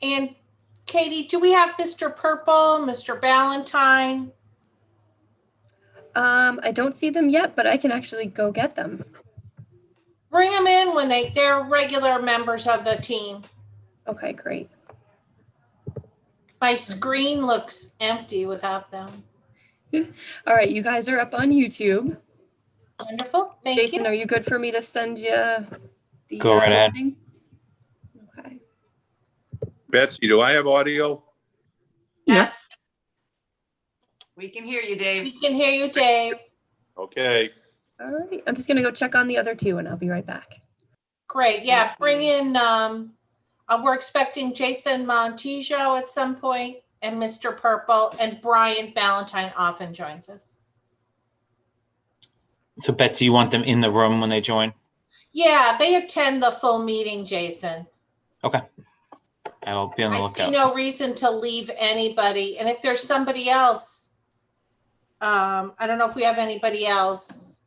And Katie, do we have Mr. Purple, Mr. Ballantyne? I don't see them yet, but I can actually go get them. Bring them in when they're regular members of the team. Okay, great. My screen looks empty without them. All right, you guys are up on YouTube. Wonderful, thank Jason, you. are you good for me to send you the Go right ahead. listing? Okay. Betsy, do I have audio? Yes. We can hear you, Dave. We can hear you, Dave. Okay. All right, I'm just gonna go check on the other two and I'll be right back. Great, yeah, bring in, we're expecting Jason Montijo at some point and Mr. Purple, and Brian Ballantyne often joins us. So Betsy, you want them in the room when they join? Yeah, they attend the full meeting, Jason. Okay. I will be on the I see lookout. no reason to leave anybody. And if there's somebody else, I don't know if we have anybody else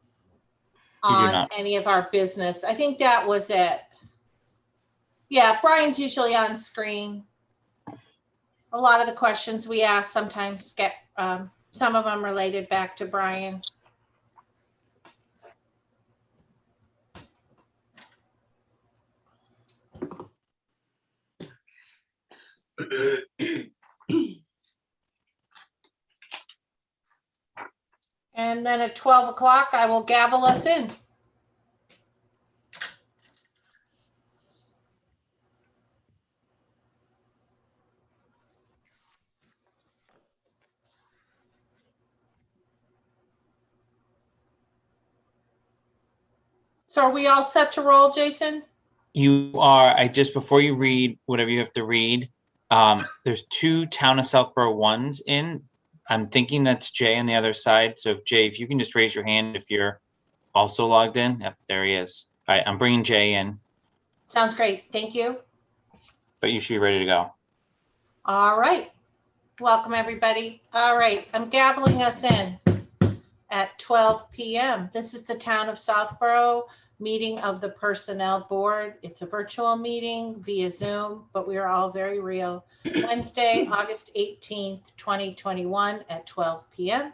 We do on not. any of our business. I think that was it. Yeah, Brian's usually on screen. A lot of the questions we ask sometimes get, some of them related back to Brian. And then at 12 o'clock, I will gavel us in. So are we all set to roll, Jason? You are. Before you read whatever you have to read, there's two Town of Southborough ones in. I'm thinking that's Jay on the other side. So Jay, if you can just raise your hand if you're also logged in. Yep, there he is. All right, I'm bringing Jay in, Sounds great. Thank you. but you should be ready to go. All right. Welcome, everybody. All right, I'm gaveling us in at 12 p.m. This is the Town of Southborough meeting of the Personnel Board. It's a virtual meeting via Zoom, but we are all very real. Wednesday, August 18th, 2021 at 12 p.m.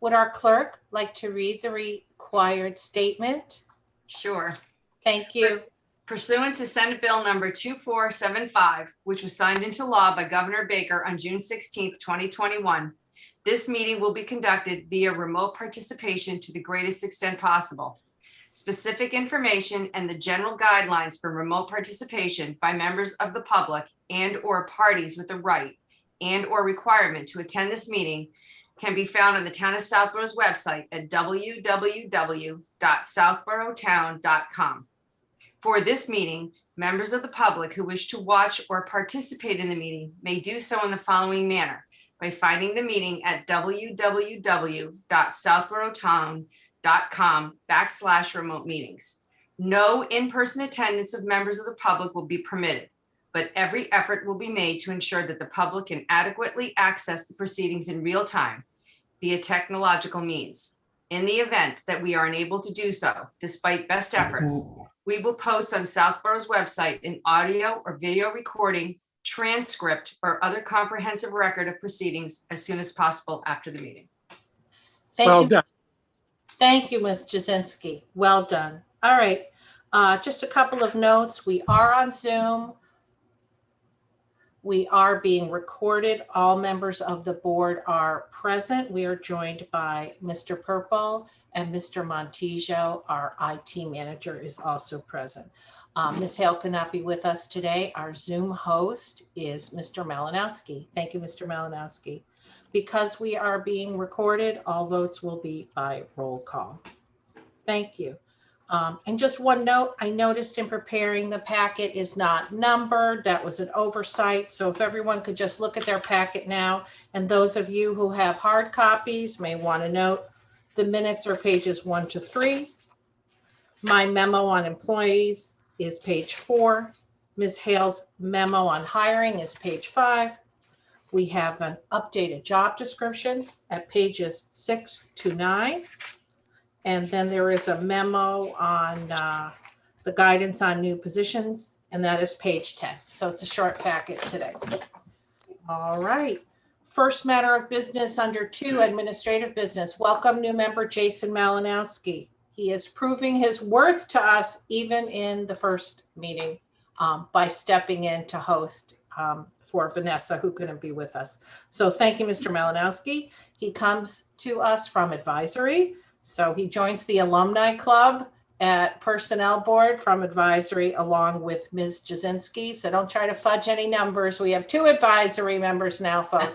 Would our clerk like to read the required statement? Sure. Thank you. Pursuant to Senate Bill number 2475, which was signed into law by Governor Baker on June 16th, 2021, this meeting will be conducted via remote participation to the greatest extent possible. Specific information and the general guidelines for remote participation by members of the public and or parties with a right and or requirement to attend this meeting can be found on the Town of Southborough's website at www.southboroughtown.com. For this meeting, members of the public who wish to watch or participate in the meeting may do so in the following manner: by finding the meeting at www.southboroughtown.com/remote meetings. No in-person attendance of members of the public will be permitted, but every effort will be made to ensure that the public can adequately access the proceedings in real time via technological means. In the event that we are unable to do so, despite best efforts, we will post on Southborough's website an audio or video recording, transcript, or other comprehensive record of proceedings as soon as possible after the meeting. Thank you. Done. Thank you, Ms. Jasinski. Well done. All right. Just a couple of notes. We are on Zoom. We are being recorded. All members of the board are present. We are joined by Mr. Purple and Mr. Montijo. Our IT manager is also present. Ms. Hale could not be with us today. Our Zoom host is Mr. Malinowski. Thank you, Mr. Malinowski. Because we are being recorded, all votes will be by roll call. Thank you. And just one note, I noticed in preparing the packet is not numbered. That was an oversight. So if everyone could just look at their packet now, and those of you who have hard copies may want to note the minutes are pages 1 to 3. My memo on employees is page 4. Ms. Hale's memo on hiring is page 5. We have an updated job description at pages 6 to 9. And then there is a memo on the guidance on new positions and that is page 10. So it's a short packet today. All right. First matter of business under 2, administrative business. Welcome new member Jason Malinowski. He is proving his worth to us even in the first meeting by stepping in to host for Vanessa, who couldn't be with us. So thank you, Mr. Malinowski. He comes to us from advisory. So he joins the alumni club at Personnel Board from advisory along with Ms. Jasinski. So don't try to fudge any numbers. We have 2 advisory members now, folks.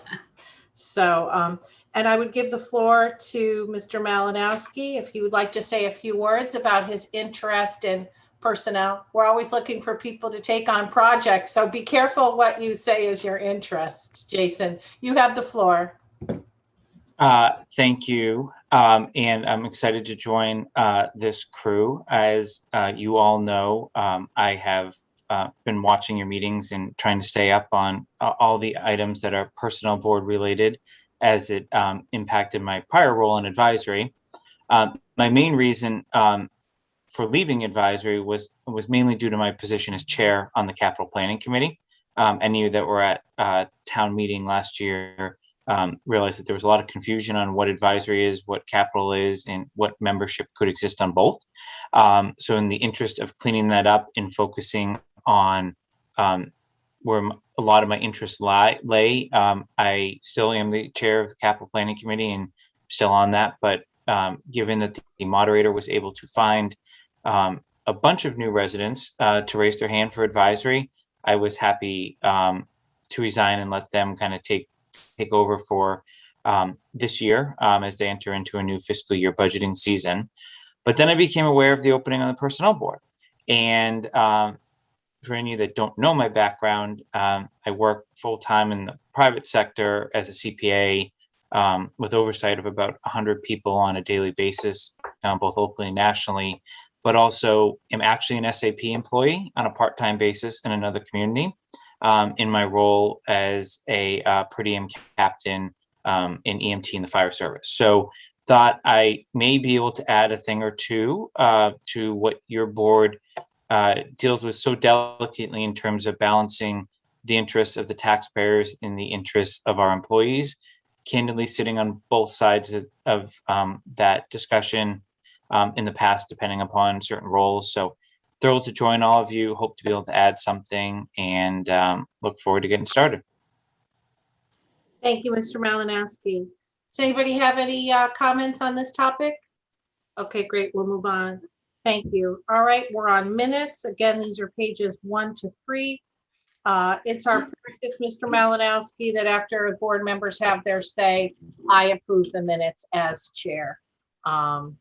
So, and I would give the floor to Mr. Malinowski if he would like to say a few words about his interest in personnel. We're always looking for people to take on projects, so be careful what you say is your interest. Jason, you have the floor. Thank you. And I'm excited to join this crew. As you all know, I have been watching your meetings and trying to stay up on all the items that are personnel board related as it impacted my prior role in advisory. My main reason for leaving advisory was mainly due to my position as chair on the capital planning committee. Any of you that were at town meeting last year realized that there was a lot of confusion on what advisory is, what capital is, and what membership could exist on both. So in the interest of cleaning that up and focusing on where a lot of my interests lay, I still am the chair of the capital planning committee and still on that. But given that the moderator was able to find a bunch of new residents to raise their hand for advisory, I was happy to resign and let them kind of take over for this year as they enter into a new fiscal year budgeting season. But then I became aware of the opening on the personnel board. And for any of you that don't know my background, I work full-time in the private sector as a CPA with oversight of about 100 people on a daily basis, both locally and nationally, but also am actually an SAP employee on a part-time basis in another community in my role as a per diem captain in EMT in the fire service. So thought I may be able to add a thing or two to what your board deals with so delicately in terms of balancing the interests of the taxpayers in the interests of our employees, candidly sitting on both sides of that discussion in the past, depending upon certain roles. So thrilled to join all of you, hope to be able to add something, and look forward to getting started. Thank you, Mr. Malinowski. Does anybody have any comments on this topic? Okay, great, we'll move on. Thank you. All right, we're on minutes. Again, these are pages 1 to 3. It's our practice, Mr. Malinowski, that after board members have their say, I approve the minutes as chair. The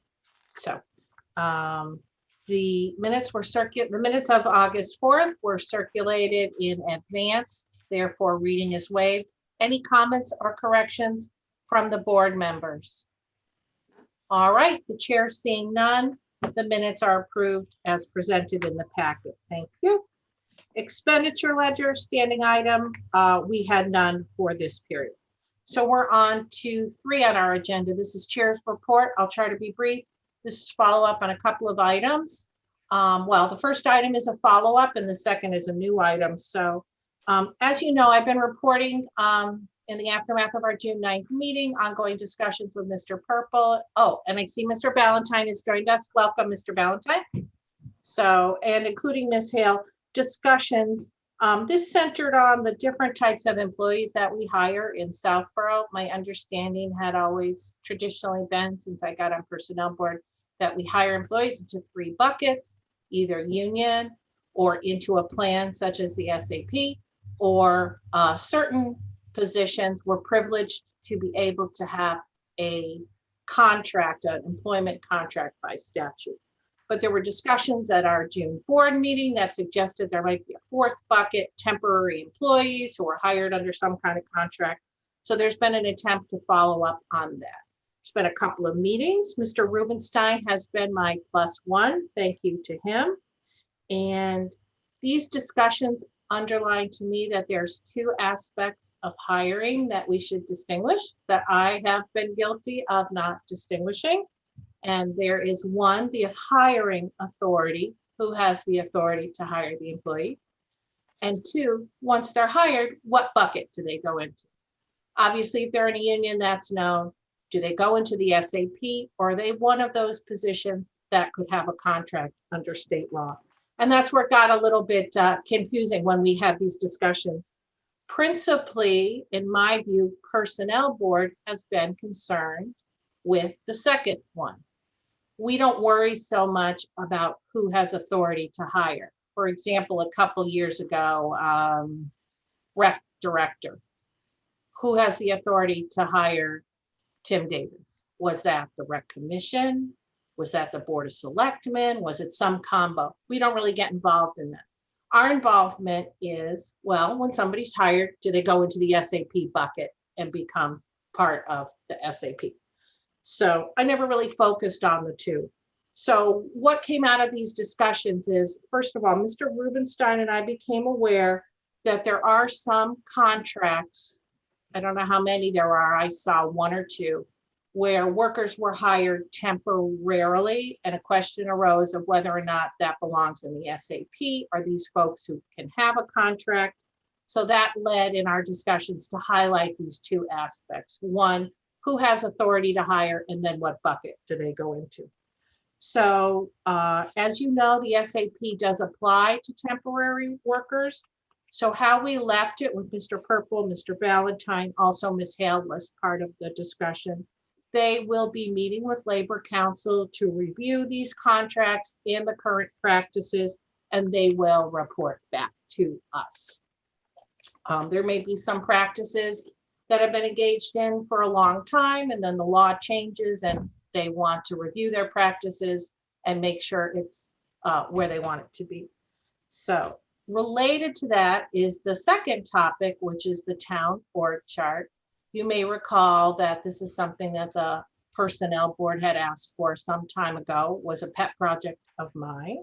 minutes of August 4th were circulated in advance, therefore reading is waived. Any comments or corrections from the board members? All right, the chair seeing none, the minutes are approved as presented in the packet. Thank you. Expenditure ledger, standing item, we had none for this period. So we're on to 3 on our agenda. This is chair's report. I'll try to be brief. This is follow up on a couple of items. Well, the first item is a follow up and the second is a new item. So as you know, I've been reporting in the aftermath of our June 9th meeting, ongoing discussions with Mr. Purple. Oh, and I see Mr. Ballantyne has joined us. Welcome, Mr. Ballantyne. So, and including Ms. Hale, discussions. This centered on the different types of employees that we hire in Southborough. My understanding had always traditionally been, since I got on personnel board, that we hire employees into 3 buckets, either union or into a plan such as the SAP, or certain positions were privileged to be able to have a contract, an employment contract by statute. But there were discussions at our June board meeting that suggested there might be a 4th bucket, temporary employees who are hired under some kind of contract. So there's been an attempt to follow up on that. There's been a couple of meetings. Mr. Rubenstein has been my +1. Thank you to him. And these discussions underline to me that there's 2 aspects of hiring that we should distinguish, that I have been guilty of not distinguishing. And there is 1, the hiring authority, who has the authority to hire the employee. And two, once they're hired, what bucket do they go into? Obviously, if they're in a union, that's known. Do they go into the SAP, or are they one of those positions that could have a contract under state law? And that's where it got a little bit confusing when we had these discussions. Principally, in my view, Personnel Board has been concerned with the second one. We don't worry so much about who has authority to hire. For example, a couple years ago, rec director. Who has the authority to hire Tim Davis? Was that the rec commission? Was that the board of selectmen? Was it some combo? We don't really get involved in that. Our involvement is, well, when somebody's hired, do they go into the SAP bucket and become part of the SAP? So I never really focused on the two. So what came out of these discussions is, first of all, Mr. Rubenstein and I became aware that there are some contracts, I don't know how many there are, I saw one or two, where workers were hired temporarily, and a question arose of whether or not that belongs in the SAP. Are these folks who can have a contract? So that led in our discussions to highlight these two aspects. One, who has authority to hire, and then what bucket do they go into? So as you know, the SAP does apply to temporary workers. So how we left it with Mr. Purple, Mr. Valentine, also Ms. Hale was part of the discussion. They will be meeting with Labor Council to review these contracts and the current practices, and they will report back to us. There may be some practices that have been engaged in for a long time, and then the law changes and they want to review their practices and make sure it's where they want it to be. So related to that is the second topic, which is the town org chart. You may recall that this is something that the Personnel Board had asked for some time ago, was a pet project of mine.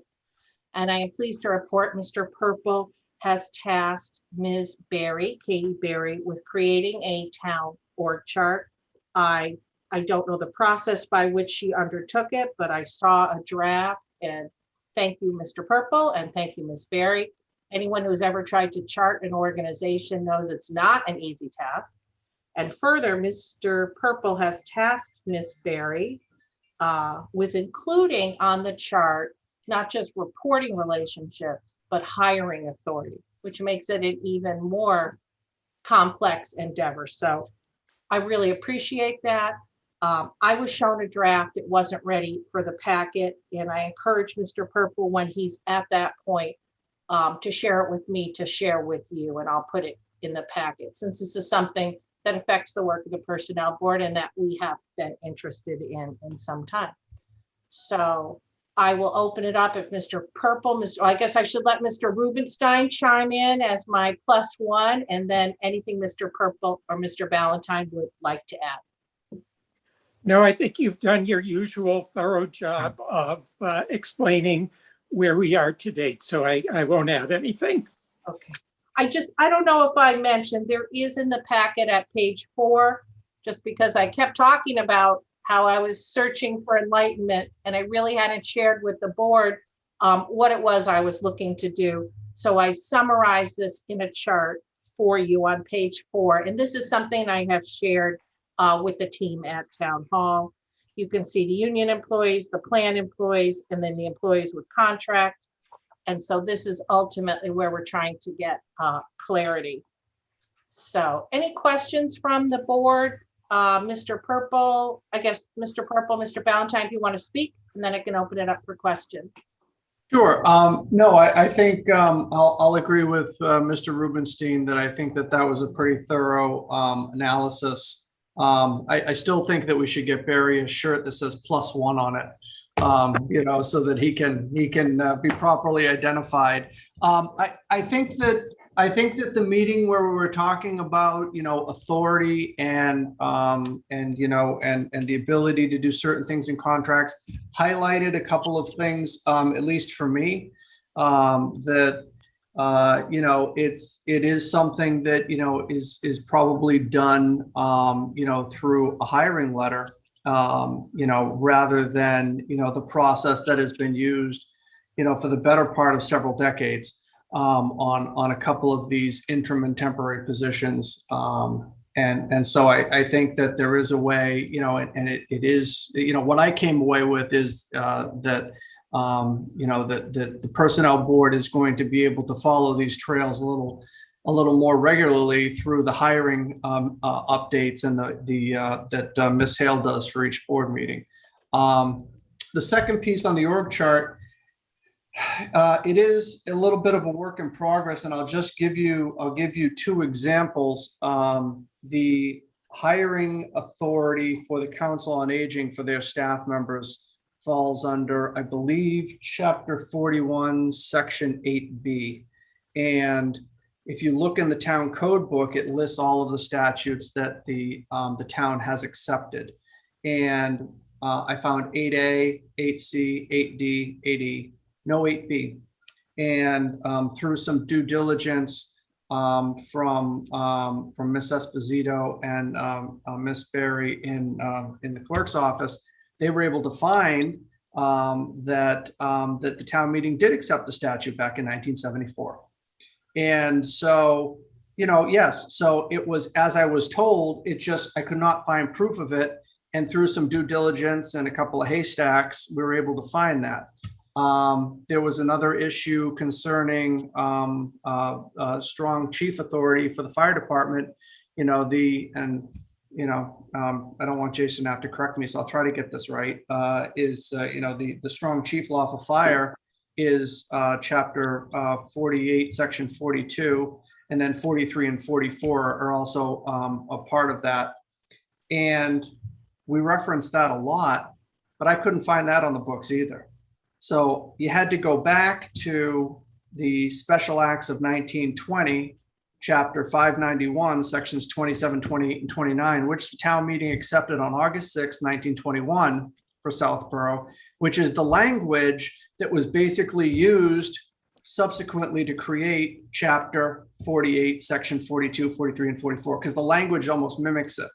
And I am pleased to report Mr. Purple has tasked Ms. Berry, Katie Berry, with creating a town org chart. I don't know the process by which she undertook it, but I saw a draft, and thank you, Mr. Purple, and thank you, Ms. Berry. Anyone who's ever tried to chart an organization knows it's not an easy task. And further, Mr. Purple has tasked Ms. Berry with including on the chart, not just reporting relationships, but hiring authority, which makes it an even more complex endeavor. So I really appreciate that. I was shown a draft. It wasn't ready for the packet. And I encourage Mr. Purple, when he's at that point, to share it with me, to share with you, and I'll put it in the packet, since this is something that affects the work of the Personnel Board and that we have been interested in some time. So I will open it up if Mr. Purple, I guess I should let Mr. Rubenstein chime in as my +1, and then anything Mr. Purple or Mr. Valentine would like to add. No, I think you've done your usual thorough job of explaining where we are to date, so I won't add anything. Okay. I don't know if I mentioned, there is in the packet at page 4, just because I kept talking about how I was searching for enlightenment and I really hadn't shared with the board what it was I was looking to do. So I summarized this in a chart for you on page 4. And this is something I have shared with the team at Town Hall. You can see the union employees, the plan employees, and then the employees with contract. And so this is ultimately where we're trying to get clarity. So any questions from the board? Mr. Purple, I guess Mr. Purple, Mr. Valentine, if you want to speak, and then I can open it up for questions. Sure. No, I think I'll agree with Mr. Rubenstein that I think that was a pretty thorough analysis. I still think that we should get Barry a shirt that says +1 on it, so that he can be properly identified. I think that the meeting where we were talking about, authority and the ability to do certain things in contracts highlighted a couple of things, at least for me, that it is something that is probably done through a hiring letter, rather than the process that has been used for the better part of several decades. on a couple of these interim and temporary positions. And so I think that there is a way, and it is, what I came away with is that the personnel board is going to be able to follow these trails a little more regularly through the hiring updates and that Ms. Hale does for each board meeting. The second piece on the org chart, it is a little bit of a work in progress, and I'll give you two examples. The hiring authority for the Council on Aging for their staff members falls under, I believe, Chapter 41, Section 8B. And if you look in the town code book, it lists all of the statutes that the town has accepted. And I found 8A, 8C, 8D, 8E, no 8B. And through some due diligence from Ms. Esposito and Ms. Berry in the clerk's office, they were able to find that the town meeting did accept the statute back in 1974. And so, yes, so it was, as I was told, I could not find proof of it. And through some due diligence and a couple of haystacks, we were able to find that. There was another issue concerning strong chief authority for the fire department. I don't want Jason to have to correct me, so I'll try to get this right. The strong chief law for fire is Chapter 48, Section 42, and then 43 and 44 are also a part of that. And we referenced that a lot, but I couldn't find that on the books either. So you had to go back to the Special Acts of 1920, Chapter 591, Sections 27, 28, and 29, which the town meeting accepted on August 6, 1921 for Southborough, which is the language that was basically used subsequently to create Chapter 48, Section 42, 43, and 44, because the language almost mimics it.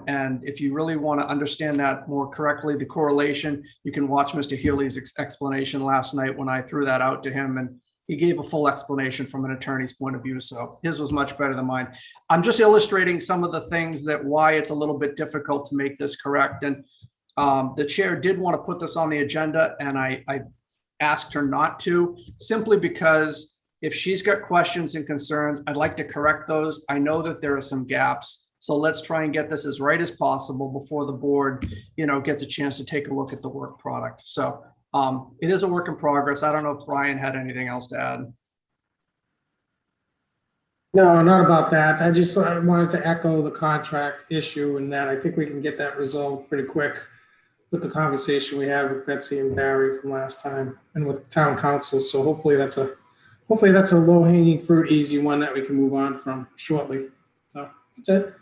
And if you really want to understand that more correctly, the correlation, you can watch Mr. Healy's explanation last night when I threw that out to him, and he gave a full explanation from an attorney's point of view. So his was much better than mine. I'm just illustrating some of the things why it's a little bit difficult to make this correct. And the chair did want to put this on the agenda, and I asked her not to, simply because if she's got questions and concerns, I'd like to correct those. I know that there are some gaps. So let's try and get this as right as possible before the board, gets a chance to take a look at the work product. So it is a work in progress. I don't know if Brian had anything else to add. No, not about that. I wanted to echo the contract issue, and that I think we can get that resolved pretty quick with the conversation we had with Betsy and Barry from last time and with town council. So hopefully that's a low hanging fruit, easy one that we can move on from shortly. So that's it.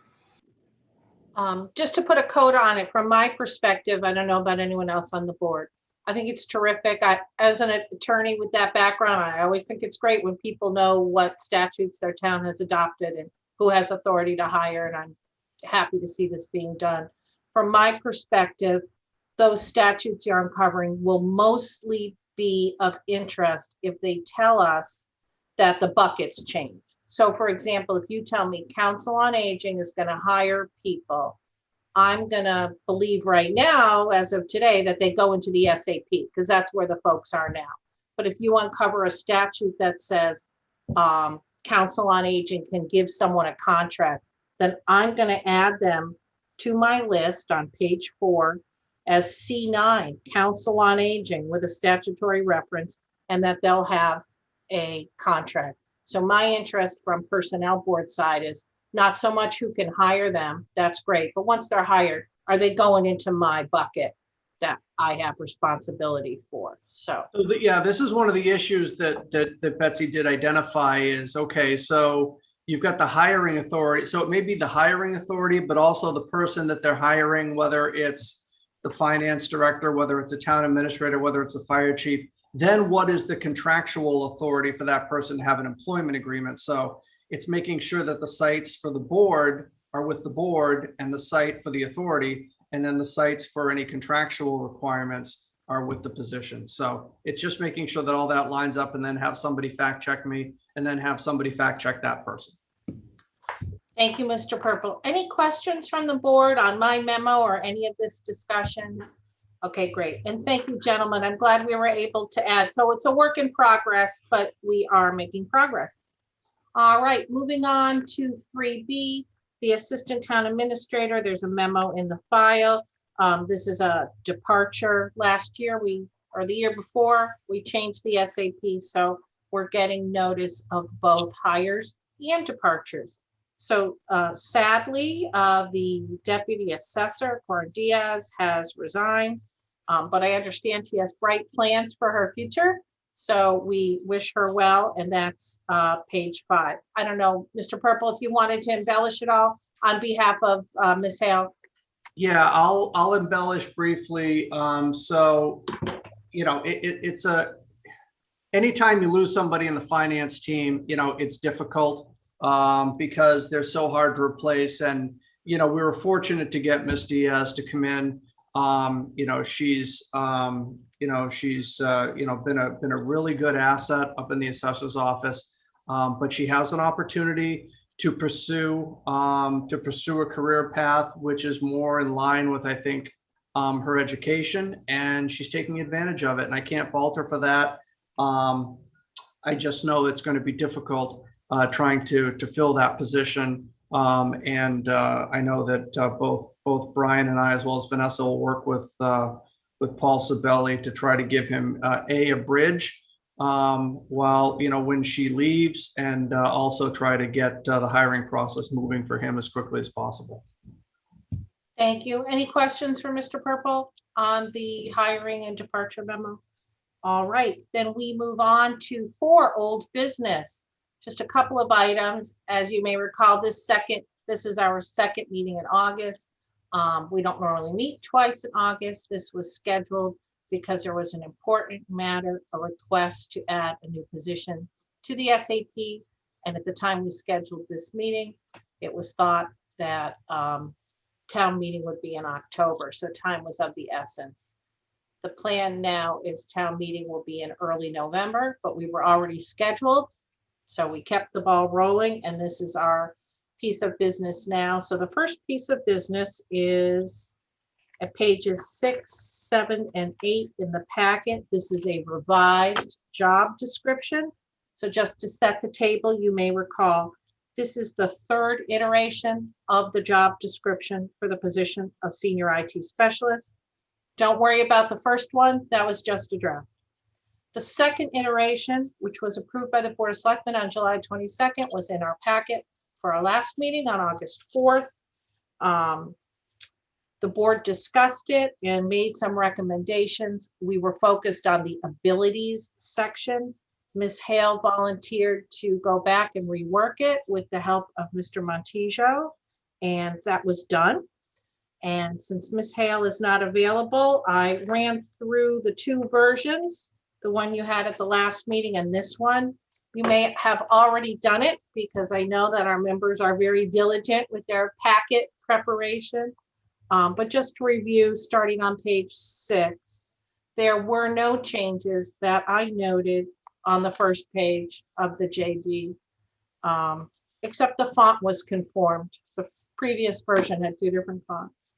Just to put a coda on it, from my perspective, I don't know about anyone else on the board. I think it's terrific. As an attorney with that background, I always think it's great when people know what statutes their town has adopted and who has authority to hire, and I'm happy to see this being done. From my perspective, those statutes you're uncovering will mostly be of interest if they tell us that the buckets change. So for example, if you tell me Council on Aging is going to hire people, I'm going to believe right now, as of today, that they go into the SAP because that's where the folks are now. But if you uncover a statute that says Council on Aging can give someone a contract, then I'm going to add them to my list on page 4 as C9, Council on Aging, with a statutory reference, and that they'll have a contract. So my interest from personnel board side is not so much who can hire them, that's great, but once they're hired, are they going into my bucket that I have responsibility for? So yeah, this is one of the issues that Betsy did identify is, okay, so you've got the hiring authority. So it may be the hiring authority, but also the person that they're hiring, whether it's the finance director, whether it's a town administrator, whether it's a fire chief. Then what is the contractual authority for that person to have an employment agreement? So it's making sure that the sites for the board are with the board and the site for the authority, and then the sites for any contractual requirements are with the position. So it's just making sure that all that lines up and then have somebody fact check me and then have somebody fact check that person. Thank you, Mr. Purple. Any questions from the board on my memo or any of this discussion? Okay, great. And thank you, gentlemen. I'm glad we were able to add. So it's a work in progress, but we are making progress. All right, moving on to 3B, the Assistant Town Administrator. There's a memo in the file. This is a departure. Last year, or the year before, we changed the SAP. So we're getting notice of both hires and departures. So sadly, the Deputy Assessor, Cora Diaz, has resigned, but I understand she has bright plans for her future. So we wish her well, and that's page 5. I don't know, Mr. Purple, if you wanted to embellish it all on behalf of Ms. Hale. Yeah, I'll embellish briefly. So, you know, it's anytime you lose somebody in the finance team, you know, it's difficult because they're so hard to replace. And, you know, we were fortunate to get Miss Diaz to come in. You know, she's been a really good asset up in the assessor's office, but she has an opportunity to pursue a career path which is more in line with, I think, her education, and she's taking advantage of it. And I can't fault her for that. I just know it's going to be difficult trying to fill that position. I know that both Brian and I, as well as Vanessa, will work with Paul Sabelli to try to give him a bridge while, you know, when she leaves, and also try to get the hiring process moving for him as quickly as possible. Thank you. Any questions for Mr. Purple on the hiring and departure memo? All right, then we move on to 4, old business. Just a couple of items. As you may recall, this is our second meeting in August. We don't normally meet twice in August. This was scheduled because there was an important matter, a request to add a new position to the SAP. And at the time we scheduled this meeting, it was thought that town meeting would be in October. So time was of the essence. The plan now is town meeting will be in early November, but we were already scheduled. So we kept the ball rolling, and this is our piece of business now. So the first piece of business is at pages 6, 7, and 8 in the packet. This is a revised job description. So just to set the table, you may recall, this is the 3rd iteration of the job description for the position of senior IT specialist. Don't worry about the first one. That was just a draft. The second iteration, which was approved by the Board of Selectmen on July 22nd, was in our packet for our last meeting on August 4th. The board discussed it and made some recommendations. We were focused on the abilities section. Ms. Hale volunteered to go back and rework it with the help of Mr. Montijo, and that was done. And since Ms. Hale is not available, I ran through the 2 versions, the one you had at the last meeting and this one. You may have already done it because I know that our members are very diligent with their packet preparation. But just to review, starting on page 6, there were no changes that I noted on the first page of the JD, except the font was conformed. The previous version had 2 different fonts.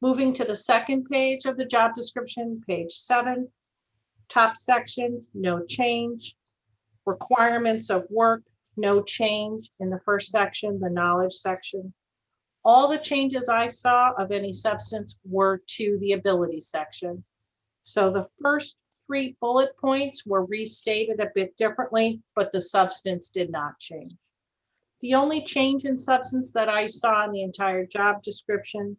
Moving to the second page of the job description, page 7, top section, no change. Requirements of work, no change in the first section, the knowledge section. All the changes I saw of any substance were to the ability section. So the first 3 bullet points were restated a bit differently, but the substance did not change. The only change in substance that I saw in the entire job description,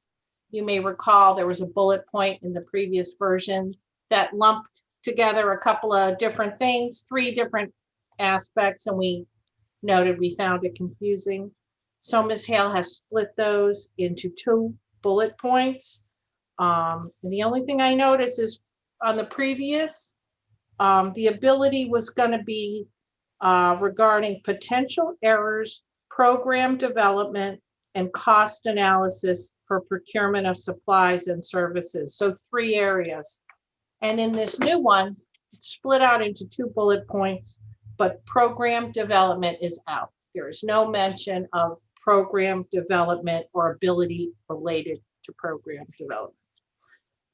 you may recall there was a bullet point in the previous version that lumped together a couple of different things, 3 different aspects, and we noted we found it confusing. So Ms. Hale has split those into 2 bullet points. And the only thing I noticed is on the previous, the ability was going to be regarding potential errors, program development, and cost analysis for procurement of supplies and services. So 3 areas. And in this new one, it's split out into 2 bullet points, but program development is out. There is no mention of program development or ability related to program development.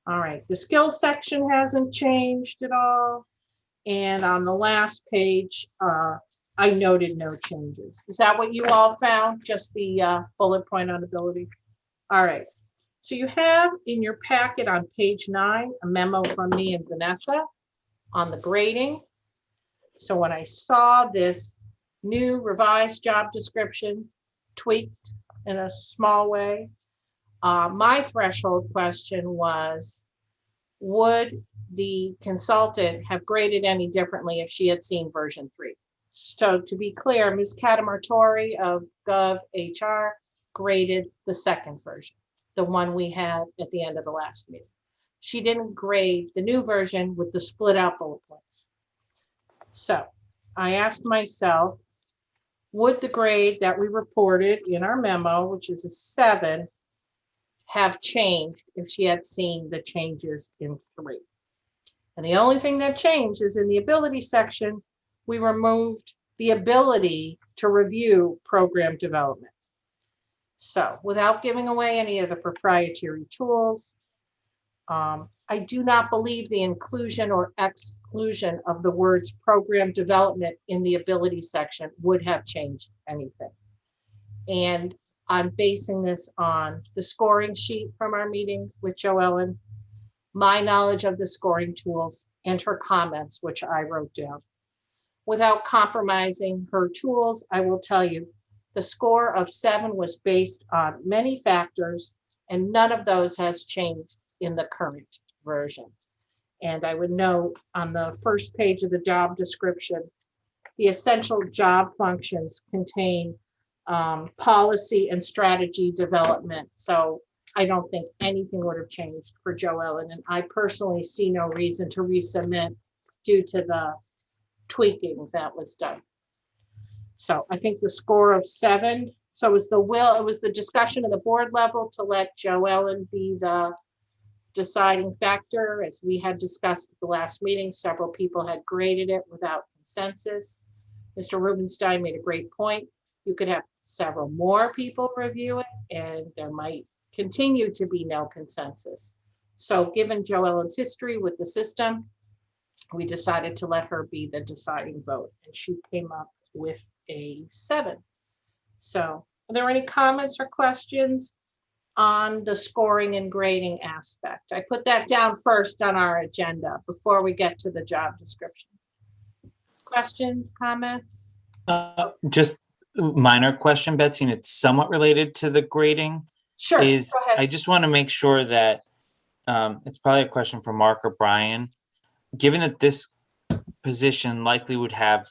All right, the skills section hasn't changed at all. And on the last page, I noted no changes. Is that what you all found? Just the bullet point on ability? All right. So you have in your packet on page 9, a memo from me and Vanessa on the grading. So when I saw this new revised job description tweaked in a small way, my threshold question was, would the consultant have graded any differently if she had seen version 3? So to be clear, Ms. Catamartori of Gov HR graded the second version, the one we had at the end of the last meeting. She didn't grade the new version with the split out bullet points. So I asked myself, would the grade that we reported in our memo, which is a 7, have changed if she had seen the changes in 3? And the only thing that changed is in the ability section, we removed the ability to review program development. So without giving away any of the proprietary tools, I do not believe the inclusion or exclusion of the words program development in the ability section would have changed anything. And I'm basing this on the scoring sheet from our meeting with Joellen, my knowledge of the scoring tools, and her comments, which I wrote down. Without compromising her tools, I will tell you, the score of 7 was based on many factors, and none of those has changed in the current version. And I would note on the first page of the job description, the essential job functions contain policy and strategy development. So I don't think anything would have changed for Joellen, and I personally see no reason to resubmit due to the tweaking that was done. So I think the score of 7, so it was the discussion at the board level to let Joellen be the deciding factor. As we had discussed at the last meeting, several people had graded it without consensus. Mr. Rubenstein made a great point. You could have several more people review it, and there might continue to be no consensus. So given Joellen's history with the system, we decided to let her be the deciding vote, and she came up with a 7. So are there any comments or questions on the scoring and grading aspect? I put that down first on our agenda before we get to the job description. Questions, comments? Just minor question, Betsy, and it's somewhat related to the grading. Sure, Go go ahead. I just want to make sure that it's probably a question for Mark or Brian. Given that this position likely would have,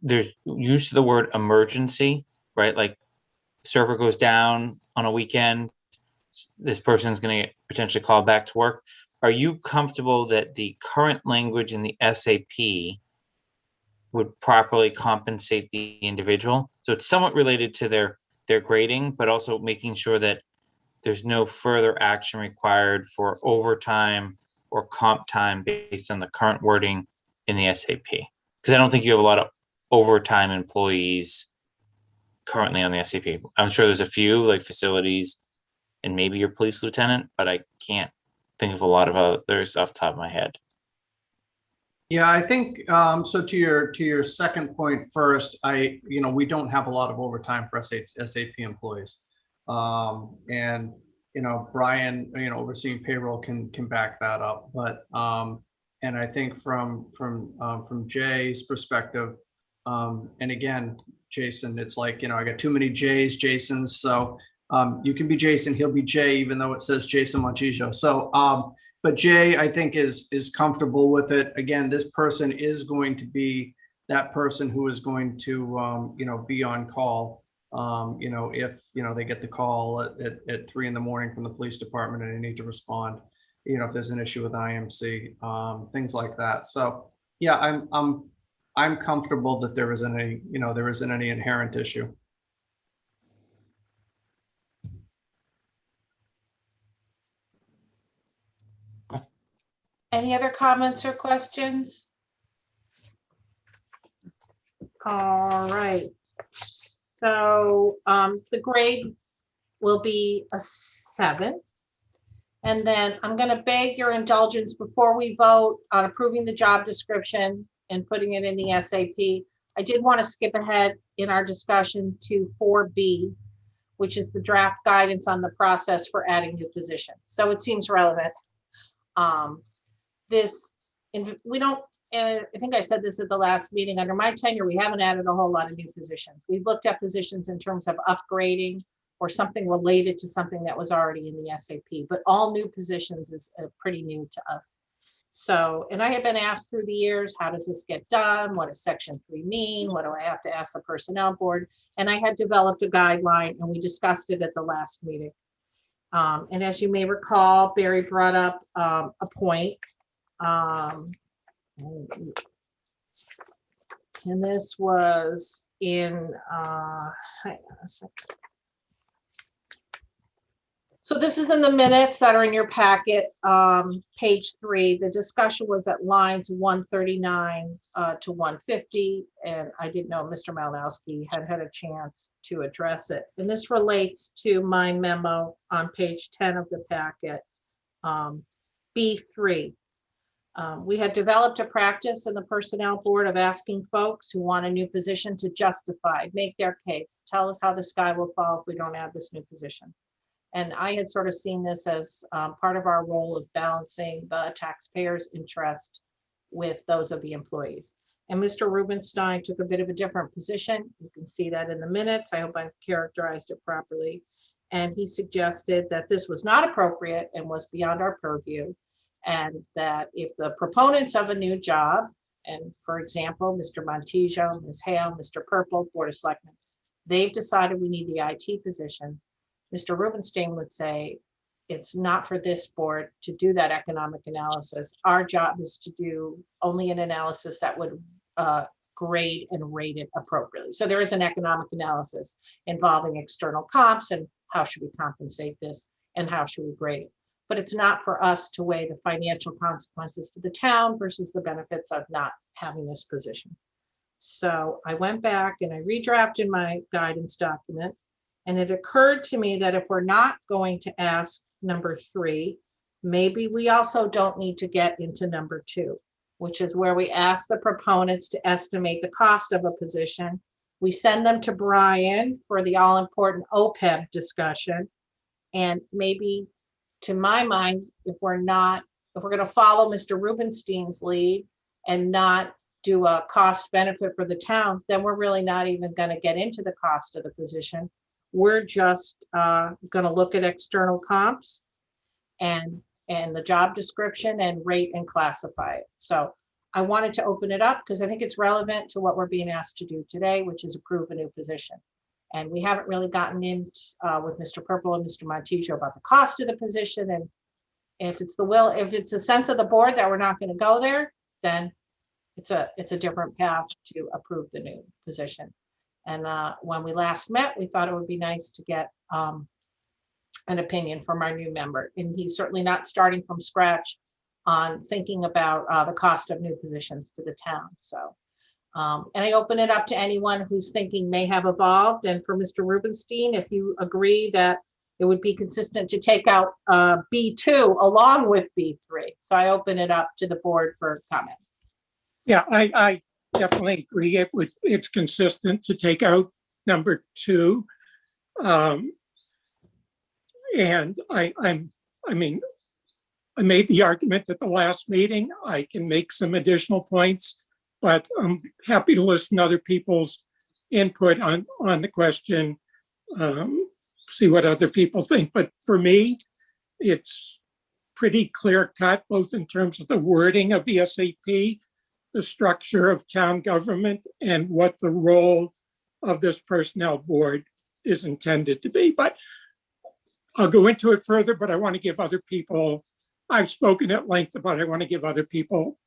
there's use of the word emergency, right? Like server goes down on a weekend, this person's going to get potentially called back to work. Are you comfortable that the current language in the SAP would properly compensate the individual? So it's somewhat related to their grading, but also making sure that there's no further action required for overtime or comp time based on the current wording in the SAP. Because I don't think you have a lot of overtime employees currently on the SAP. I'm sure there's a few, like facilities and maybe your police lieutenant, but I can't think of a lot of others off the top of my head. Yeah, I think so. To your second point first, we don't have a lot of overtime for SAP employees, and Brian, overseeing payroll can back that up. But and I think from Jay's perspective, and again, Jason, it's like I got too many J's, Jasons. So you can be Jason, he'll be Jay, even though it says Jason Montijo. So. But Jay, I think, is comfortable with it. Again, this person is going to be that person who is going to, be on call. If they get the call at 3 a.m. from the police department and they need to respond. If there's an issue with IMC, things like that. So yeah, I'm comfortable that there isn't any inherent issue. Any other comments or questions? All right. So the grade will be a 7. And then I'm going to beg your indulgence before we vote on approving the job description and putting it in the SAP. I did want to skip ahead in our discussion to 4B, which is the draft guidance on the process for adding new positions. So it seems relevant. We don't, I think I said this at the last meeting, under my tenure, we haven't added a whole lot of new positions. We've looked at positions in terms of upgrading or something related to something that was already in the SAP, but all new positions is pretty new to us. So, and I have been asked through the years, how does this get done? What does Section 3 mean? What do I have to ask the personnel board? And I had developed a guideline and we discussed it at the last meeting. And as you may recall, Barry brought up a point. And this was in, hang on a second. So this is in the minutes that are in your packet, page 3. The discussion was at lines 139 to 150, and I didn't know Mr. Malinowski had had a chance to address it. And this relates to my memo on page 10 of the packet, B3. We had developed a practice in the personnel board of asking folks who want a new position to justify, make their case, tell us how the sky will fall if we don't add this new position. And I had sort of seen this as part of our role of balancing the taxpayers' interest with those of the employees. And Mr. Rubenstein took a bit of a different position. You can see that in the minutes. I hope I've characterized it properly. And he suggested that this was not appropriate and was beyond our purview. And that if the proponents of a new job, and for example, Mr. Montijo, Ms. Hale, Mr. Purple, Board of Selectmen, they've decided we need the IT position, Mr. Rubenstein would say, it's not for this board to do that economic analysis. Our job is to do only an analysis that would grade and rate it appropriately. So there is an economic analysis involving external comps and how should we compensate this and how should we grade it. But it's not for us to weigh the financial consequences to the town versus the benefits of not having this position. So I went back and I redrafted my guidance document. And it occurred to me that if we're not going to ask number 3, maybe we also don't need to get into number 2, which is where we ask the proponents to estimate the cost of a position. We send them to Brian for the all-important OPEB discussion. And maybe, to my mind, if we're going to follow Mr. Rubenstein's lead and not do a cost benefit for the town, then we're really not even going to get into the cost of the position. We're just going to look at external comps and the job description and rate and classify it. So I wanted to open it up because I think it's relevant to what we're being asked to do today, which is approve a new position. And we haven't really gotten in with Mr. Purple and Mr. Montijo about the cost of the position. And if it's a sense of the board that we're not going to go there, then it's a different path to approve the new position. And when we last met, we thought it would be nice to get an opinion from our new member. And he's certainly not starting from scratch on thinking about the cost of new positions to the town. So, and I open it up to anyone whose thinking may have evolved. And for Mr. Rubenstein, if you agree that it would be consistent to take out B2 along with B3. So I open it up to the board for comments. Yeah, I definitely agree. It's consistent to take out number 2. And I made the argument at the last meeting. I can make some additional points, but I'm happy to listen to other people's input on the question, see what other people think. But for me, it's pretty clear cut, both in terms of the wording of the SAP, the structure of town government, and what the role of this personnel board is intended to be. But I'll go into it further, but I want to give other people, I've spoken at length about it, I want to give other people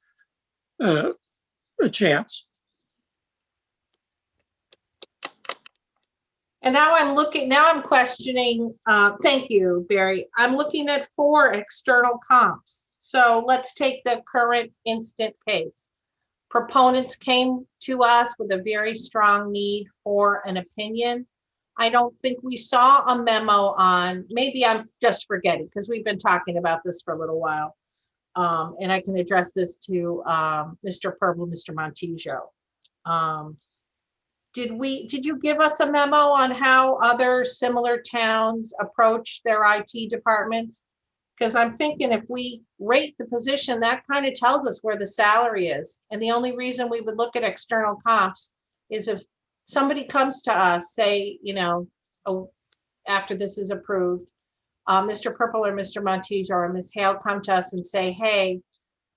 a chance. And now I'm questioning, thank you, Barry. I'm looking at 4 external comps. So let's take the current instant case. Proponents came to us with a very strong need for an opinion. I don't think we saw a memo on, maybe I'm just forgetting because we've been talking about this for a little while. And I can address this to Mr. Purple, Mr. Montijo. Did you give us a memo on how other similar towns approach their IT departments? Because I'm thinking if we rate the position, that kind of tells us where the salary is. And the only reason we would look at external comps is if somebody comes to us, say, after this is approved, Mr. Purple or Mr. Montijo or Ms. Hale come to us and say, hey,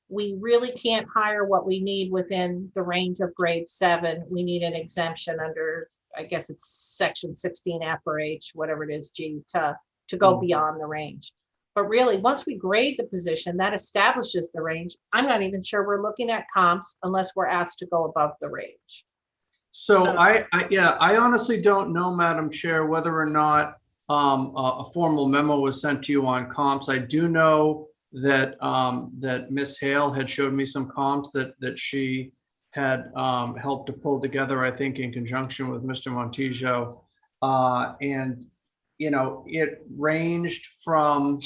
we really can't hire what we need within the range of grade 7. We need an exemption under, I guess it's section 16F or H, whatever it is, G, to go beyond the range. But really, once we grade the position, that establishes the range. I'm not even sure we're looking at comps unless we're asked to go above the range. So I honestly don't know, Madam Chair, whether or not a formal memo was sent to you on comps. I do know that that Ms. Hale had showed me some comps that she had helped to pull together, I think, in conjunction with Mr. Montijo. And, it ranged from,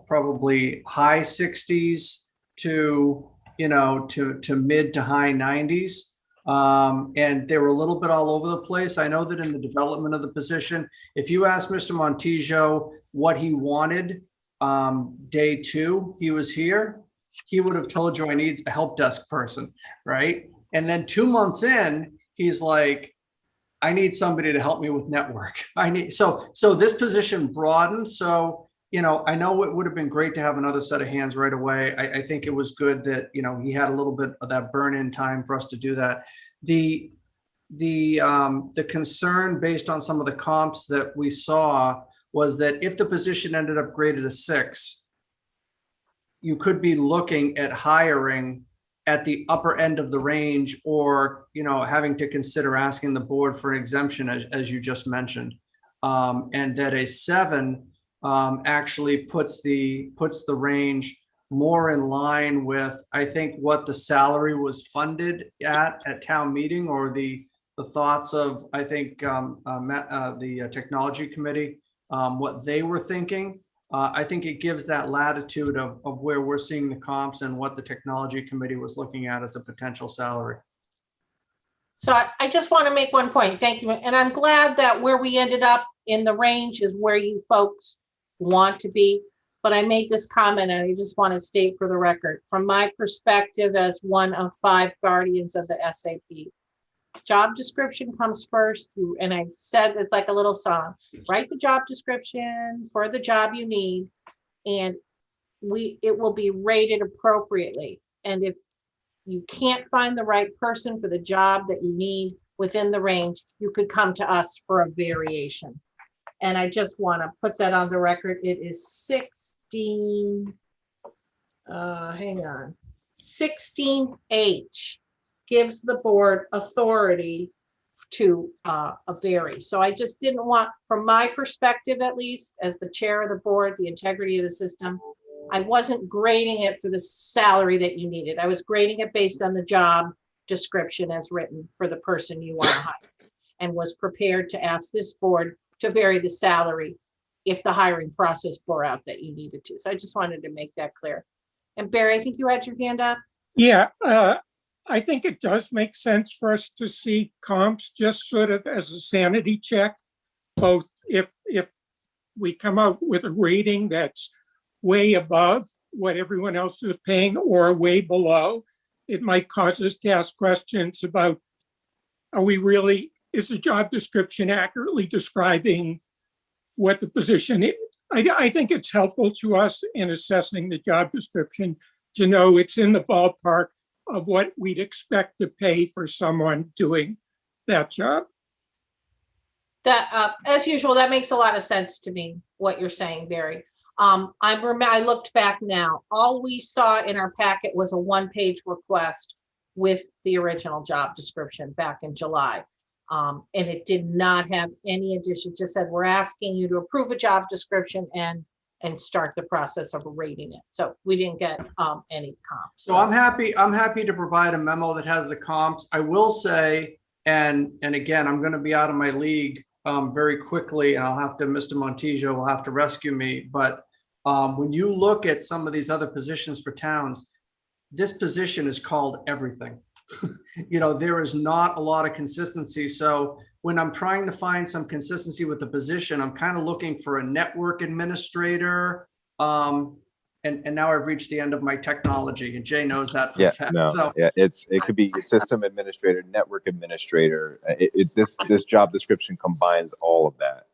probably high 60s to, to mid to high 90s. And they were a little bit all over the place. I know that in the development of the position, if you ask Mr. Montijo what he wanted day 2, he was here, he would have told you I need a help desk person, right? And then 2 months in, he's like, I need somebody to help me with network. So this position broadened. So, I know it would have been great to have another set of hands right away. I think it was good that, he had a little bit of that burn-in time for us to do that. The concern based on some of the comps that we saw was that if the position ended up graded a 6, you could be looking at hiring at the upper end of the range, or having to consider asking the board for an exemption, as you just mentioned, and that a 7 actually puts the range more in line with, I think, what the salary was funded at town meeting, or the thoughts of, I think, the technology committee, what they were thinking. I think it gives that latitude of where we're seeing the comps and what the technology committee was looking at as a potential salary. So I just want to make one point. Thank you. And I'm glad that where we ended up in the range is where you folks want to be. But I made this comment and I just want to state for the record, from my perspective as one of 5 guardians of the SAP, job description comes first. And I said, it's like a little song, write the job description for the job you need, and it will be rated appropriately. And if you can't find the right person for the job that you need within the range, you could come to us for a variation. And I just want to put that on the record. It is 16, hang on, 16H gives the board authority to vary. So I just didn't want, from my perspective, at least as the chair of the board, the integrity of the system, I wasn't grading it for the salary that you needed. I was grading it based on the job description as written for the person you want to hire, and was prepared to ask this board to vary the salary if the hiring process bore out that you needed to. So I just wanted to make that clear. And Barry, I think you had your hand up. Yeah, I think it does make sense for us to see comps just sort of as a sanity check, both if we come out with a rating that's way above what everyone else is paying or way below, it might cause us to ask questions about, is the job description accurately describing what the position is? I think it's helpful to us in assessing the job description to know it's in the ballpark of what we'd expect to pay for someone doing that job. That, as usual, that makes a lot of sense to me, what you're saying, Barry. I looked back now. All we saw in our packet was a 1-page request with the original job description back in July. And it did not have any addition, just said, we're asking you to approve a job description and and start the process of rating it. So we didn't get any comps. So I'm happy to provide a memo that has the comps. I will say, and again, I'm going to be out of my league very quickly, and I'll have to, Mr. Montijo will have to rescue me. But when you look at some of these other positions for towns, this position is called everything. You know, there is not a lot of consistency. So when I'm trying to find some consistency with the position, I'm kind of looking for a network administrator. And now I've reached the end of my technology, and Jay knows that for a fact. So it could be system administrator, network administrator. This job description combines all of that,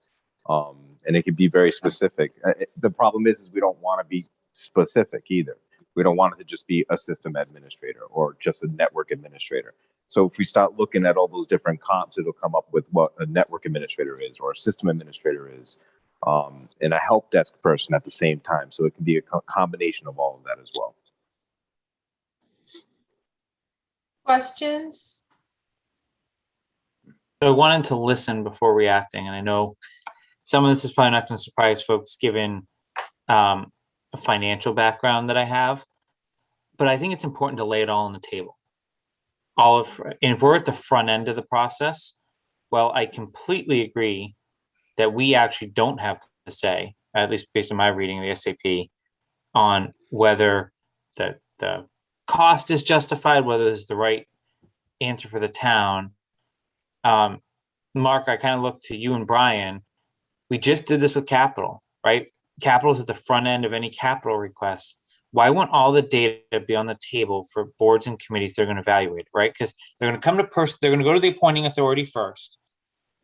and it can be very specific. The problem is we don't want to be specific either. We don't want it to just be a system administrator or just a network administrator. So if we start looking at all those different comps, it'll come up with what a network administrator is or a system administrator is. And a help desk person at the same time. So it can be a combination of all of that as well. Questions? So I wanted to listen before reacting, and I know some of this is probably not going to surprise folks given a financial background that I have, but I think it's important to lay it all on the table. And if we're at the front end of the process, well, I completely agree that we actually don't have to say, at least based on my reading of the SAP, on whether the cost is justified, whether it's the right answer for the town. Mark, I kind of look to you and Brian. We just did this with capital, right? Capital is at the front end of any capital request. Why won't all the data be on the table for boards and committees they're going to evaluate, right? Because they're going to come to they're going to go to the appointing authority first.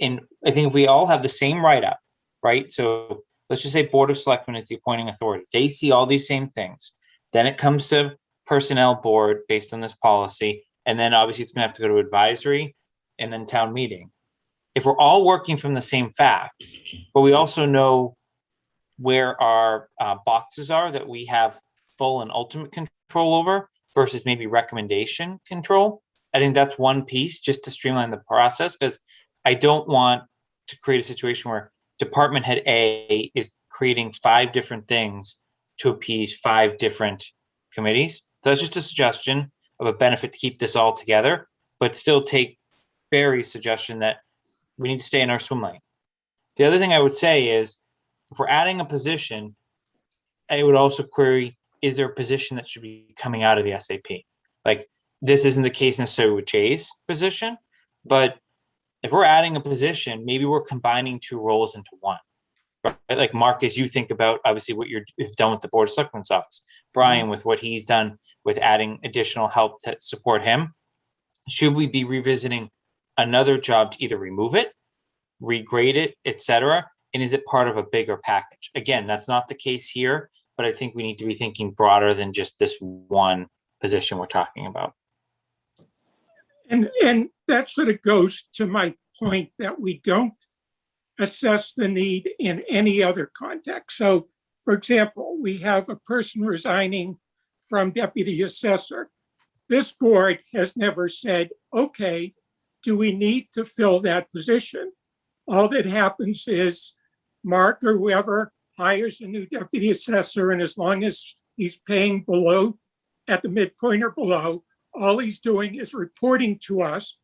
And I think if we all have the same write-up, right? So let's just say Board of Selectmen is the appointing authority. They see all these same things. Then it comes to Personnel Board based on this policy. And then obviously it's going to have to go to advisory and then town meeting. If we're all working from the same facts, but we also know where our boxes are that we have full and ultimate control over versus maybe recommendation control, I think that's one piece just to streamline the process, because I don't want to create a situation where department head A is creating 5 different things to appease 5 different committees. So that's just a suggestion of a benefit to keep this all together, but still take Barry's suggestion that we need to stay in our swim lane. The other thing I would say is, if we're adding a position, I would also query, is there a position that should be coming out of the SAP? Like, this isn't the case necessarily with Jay's position, but if we're adding a position, maybe we're combining 2 roles into one. Right? Like Mark, as you think about obviously what you've done with the Board of Selectmen's office, Brian with what he's done with adding additional help to support him, should we be revisiting another job to either remove it, regrade it, etc.? And is it part of a bigger package? Again, that's not the case here, but I think we need to be thinking broader than just this one position we're talking about. And that sort of goes to my point that we don't assess the need in any other context. So, for example, we have a person resigning from deputy assessor. This board has never said, okay, do we need to fill that position? All that happens is Mark or whoever hires a new deputy assessor, and as long as he's paying below, at the midpoint or below, all he's doing is reporting to us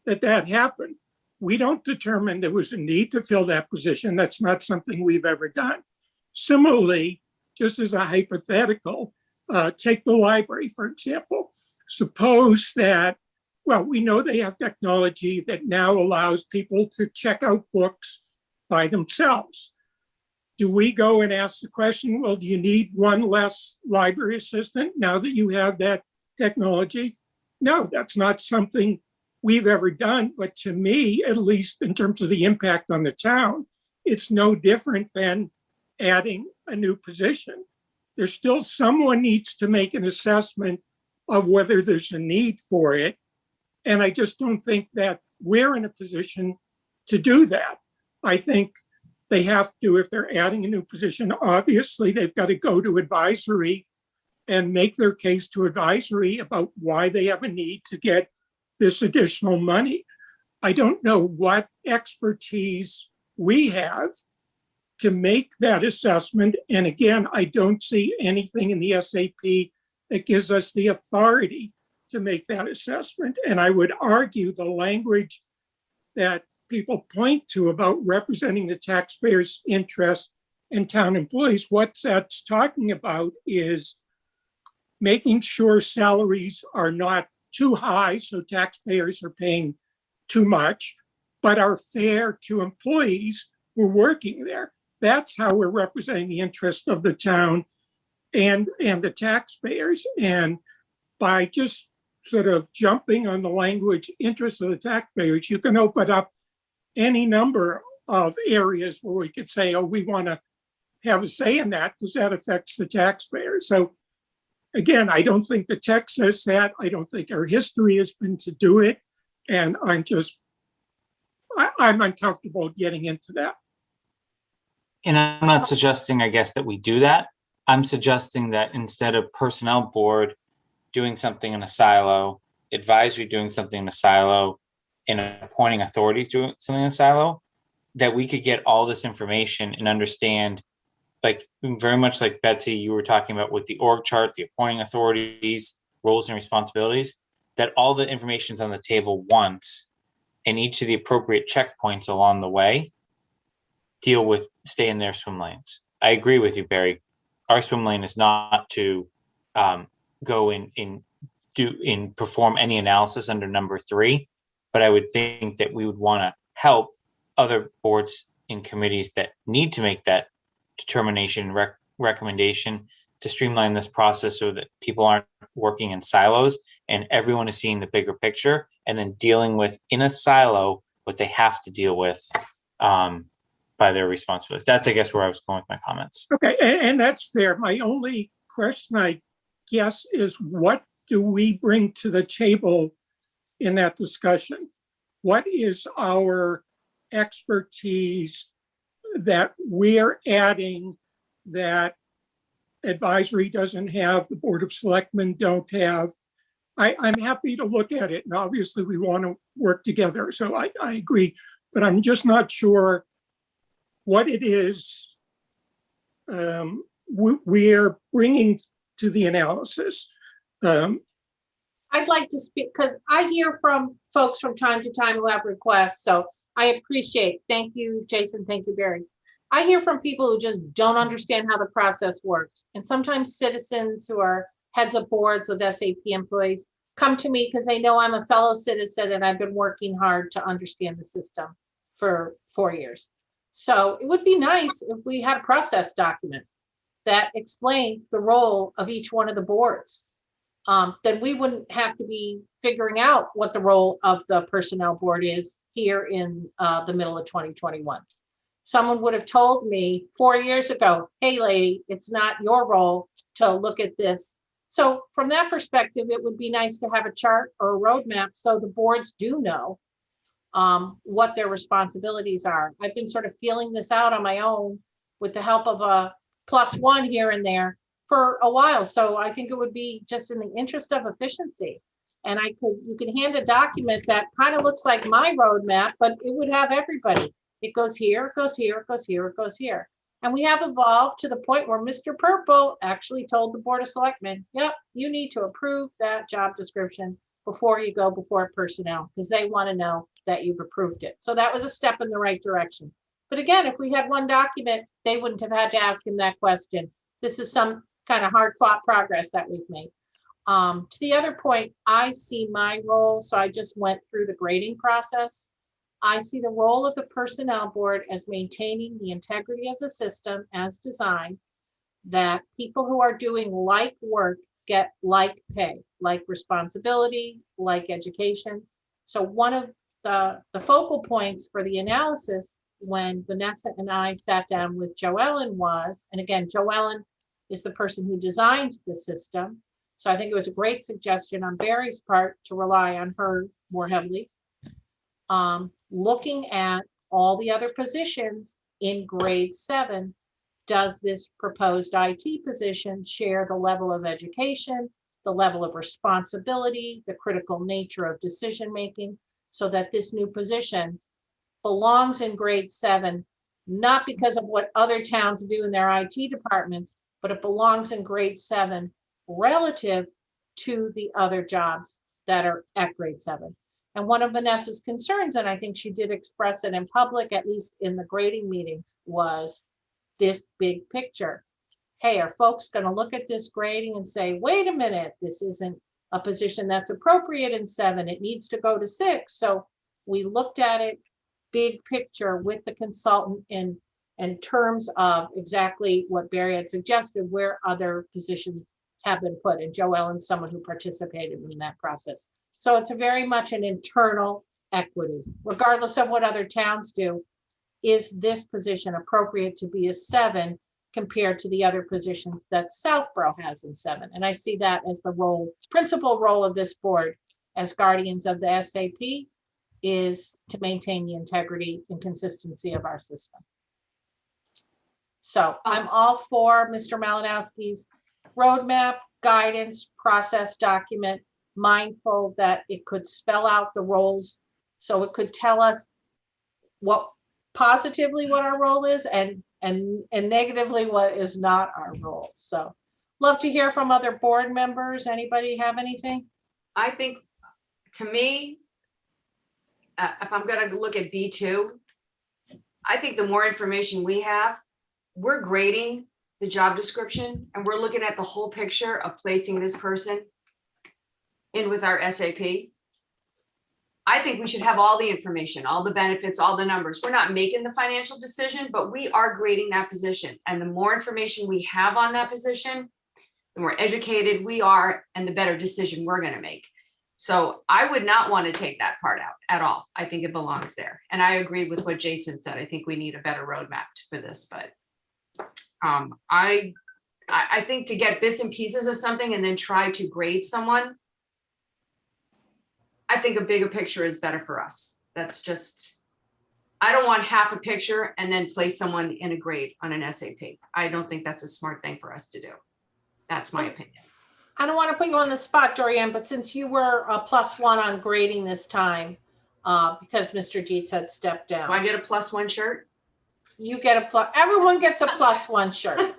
that happened. We don't determine there was a need to fill that position. That's not something we've ever done. Similarly, just as a hypothetical, take the library, for example. Suppose that, well, we know they have technology that now allows people to check out books by themselves. Do we go and ask the question, well, do you need one less library assistant now that you have that technology? No, that's not something we've ever done. But to me, at least in terms of the impact on the town, it's no different than adding a new position. There's still someone needs to make an assessment of whether there's a need for it. And I just don't think that we're in a position to do that. I think they have to, if they're adding a new position, obviously they've got to go to advisory and make their case to advisory about why they have a need to get this additional money. I don't know what expertise we have to make that assessment. And again, I don't see anything in the SAP that gives us the authority to make that assessment. And I would argue the language that people point to about representing the taxpayers' interests and town employees, what that's talking about is making sure salaries are not too high, so taxpayers are paying too much, but are fair to employees who are working there. That's how we're representing the interest of the town and the taxpayers. And by just sort of jumping on the language interest of the taxpayers, you can open up any number of areas where we could say, oh, we want to have a say in that because that affects the taxpayers. So again, I don't think the text says that. I don't think our history has been to do it. And I'm uncomfortable getting into that. And I'm not suggesting, I guess, that we do that. I'm suggesting that instead of personnel board doing something in a silo, advisory doing something in a silo, and appointing authorities doing something in a silo, that we could get all this information and understand, like very much like Betsy, you were talking about with the org chart, the appointing authorities, roles and responsibilities, that all the information's on the table once, and each of the appropriate checkpoints along the way deal with stay in their swim lanes. I agree with you, Barry. Our swim lane is not to go in perform any analysis under number 3, but I would think that we would want to help other boards and committees that need to make that determination recommendation to streamline this process so that people aren't working in silos and everyone is seeing the bigger picture and then dealing with in a silo what they have to deal with by their responsibilities. That's, I guess, where I was going with my comments. Okay, and that's fair. My only question, I guess, is what do we bring to the table in that discussion? What is our expertise that we're adding that advisory doesn't have, the Board of Selectmen don't have? I'm happy to look at it, and obviously we want to work together, so I agree, but I'm just not sure what it is we're bringing to the analysis. I'd like to speak because I hear from folks from time to time who have requests. So I appreciate, thank you, Jason, thank you, Barry. I hear from people who just don't understand how the process works. And sometimes citizens who are heads of boards with SAP employees come to me because they know I'm a fellow citizen and I've been working hard to understand the system for 4 years. So it would be nice if we had a process document that explained the role of each one of the boards. Then we wouldn't have to be figuring out what the role of the personnel board is here in the middle of 2021. Someone would have told me 4 years ago, hey lady, it's not your role to look at this. So from that perspective, it would be nice to have a chart or a roadmap so the boards do know what their responsibilities are. I've been sort of feeling this out on my own with the help of a +1 here and there for a while. So I think it would be just in the interest of efficiency. And you could hand a document that kind of looks like my roadmap, but it would have everybody. It goes here, it goes here, it goes here, it goes here. And we have evolved to the point where Mr. Purple actually told the Board of Selectmen, yep, you need to approve that job description before you go before personnel, because they want to know that you've approved it. So that was a step in the right direction. But again, if we had one document, they wouldn't have had to ask him that question. This is some kind of hard fought progress that we've made. To the other point, I see my role. So I just went through the grading process. I see the role of the personnel board as maintaining the integrity of the system as designed, that people who are doing like work get like pay, like responsibility, like education. So one of the focal points for the analysis when Vanessa and I sat down with Joellen was, and again, Joellen is the person who designed the system. So I think it was a great suggestion on Barry's part to rely on her more heavily. Looking at all the other positions in grade 7, does this proposed IT position share the level of education, the level of responsibility, the critical nature of decision-making, so that this new position belongs in grade 7 not because of what other towns do in their IT departments, but it belongs in grade 7 relative to the other jobs that are at grade 7. And one of Vanessa's concerns, and I think she did express it in public, at least in the grading meetings, was this big picture. Hey, are folks going to look at this grading and say, wait a minute, this isn't a position that's appropriate in 7, it needs to go to 6. So we looked at it big picture with the consultant in terms of exactly what Barry had suggested, where other positions have been put. And Joe Ellen's someone who participated in that process. So it's very much an internal equity, regardless of what other towns do. Is this position appropriate to be a 7 compared to the other positions that Southborough has in 7? And I see that as the principal role of this board as guardians of the SAP, is to maintain the integrity and consistency of our system. So I'm all for Mr. Malinowski's roadmap, guidance, process document, mindful that it could spell out the roles. So it could tell us positively what our role is and negatively what is not our role. So love to hear from other board members. Anybody have anything? I think, to me, if I'm going to look at B2, I think the more information we have, we're grading the job description and we're looking at the whole picture of placing this person in with our SAP. I think we should have all the information, all the benefits, all the numbers. We're not making the financial decision, but we are grading that position. And the more information we have on that position, the more educated we are and the better decision we're going to make. So I would not want to take that part out at all. I think it belongs there. And I agree with what Jason said. I think we need a better roadmap for this, but I think to get bits and pieces of something and then try to grade someone, I think a bigger picture is better for us. That's just, I don't want half a picture and then place someone in a grade on an SAP. I don't think that's a smart thing for us to do. That's my opinion. I don't want to put you on the spot, Dorianne, but since you were a +1 on grading this time, because Mr. Dietz had stepped down. Do I get a +1 shirt? You get everyone gets a +1 shirt.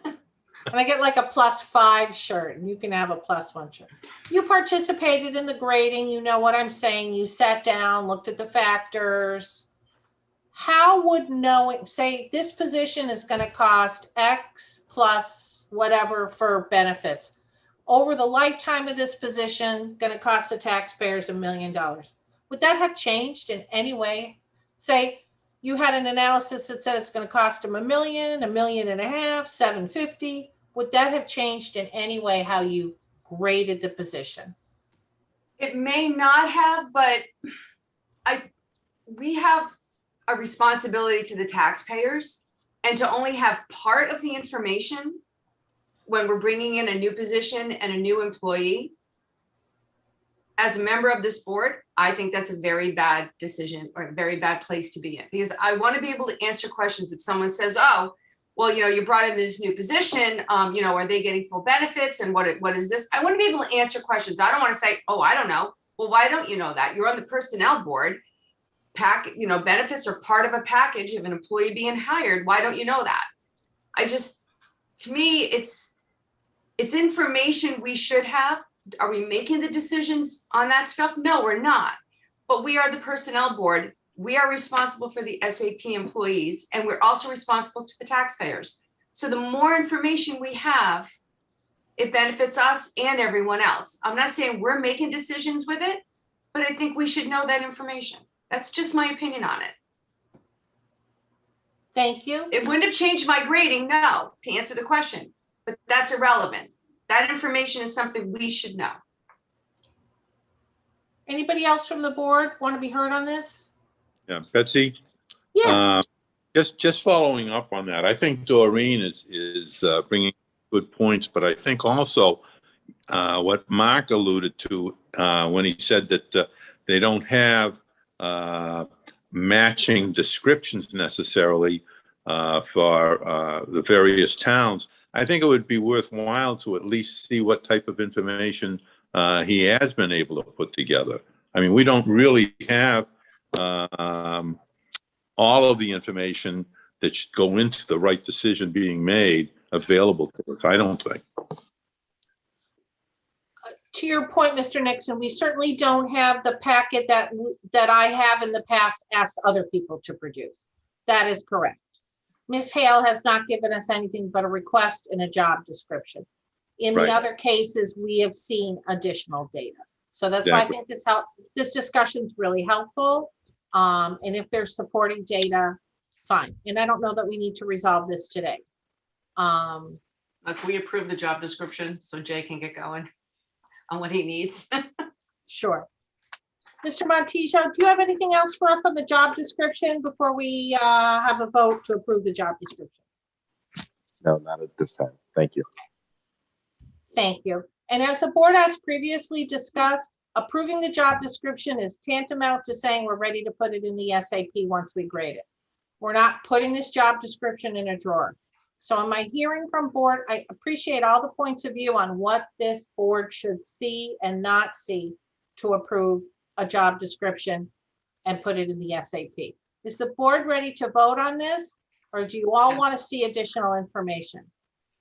And I get like a +5 shirt, and you can have a +1 shirt. You participated in the grading, you know what I'm saying. You sat down, looked at the factors. How would knowing, say this position is going to cost X plus whatever for benefits. Over the lifetime of this position, going to cost the taxpayers $1 million. Would that have changed in any way? Say you had an analysis that said it's going to cost them $1 million, $1.5 million, $750,000. Would that have changed in any way how you graded the position? It may not have, but we have a responsibility to the taxpayers, and to only have part of the information when we're bringing in a new position and a new employee, as a member of this board, I think that's a very bad decision or a very bad place to be in, because I want to be able to answer questions. If someone says, oh, well, you brought in this new position, are they getting full benefits and what is this? I want to be able to answer questions. I don't want to say, oh, I don't know. Well, why don't you know that? You're on the personnel board. Benefits are part of a package of an employee being hired. Why don't you know that? To me, it's information we should have. Are we making the decisions on that stuff? No, we're not. But we are the personnel board. We are responsible for the SAP employees, and we're also responsible to the taxpayers. So the more information we have, it benefits us and everyone else. I'm not saying we're making decisions with it, but I think we should know that information. That's just my opinion on it. Thank you. It wouldn't have changed my grading, no, to answer the question, but that's irrelevant. That information is something we should know. Anybody else from the board want to be heard on this? Yeah, Betsy? Yes. Just following up on that, I think Doreen is bringing good points, but I think also what Mark alluded to when he said that they don't have matching descriptions necessarily for the various towns. I think it would be worthwhile to at least see what type of information he has been able to put together. I mean, we don't really have all of the information that should go into the right decision being made available to us, I don't think. To your point, Mr. Nixon, we certainly don't have the packet that I have in the past asked other people to produce. That is correct. Ms. Hale has not given us anything but a request and a job description. In Right. the other cases, we have seen additional data. So that's why I think this discussion is really helpful. And if there's supporting data, fine. And I don't know that we need to resolve this today. Look, we approve the job description so Jay can get going on what he needs. Sure. Mr. Montijo, do you have anything else for us on the job description before we have a vote to approve the job description? No, not at this time. Thank you. Thank you. And as the board has previously discussed, approving the job description is tantamount to saying we're ready to put it in the SAP once we grade it. We're not putting this job description in a drawer. So in my hearing from board, I appreciate all the points of view on what this board should see and not see to approve a job description and put it in the SAP. Is the board ready to vote on this? Or do you all want to see additional information?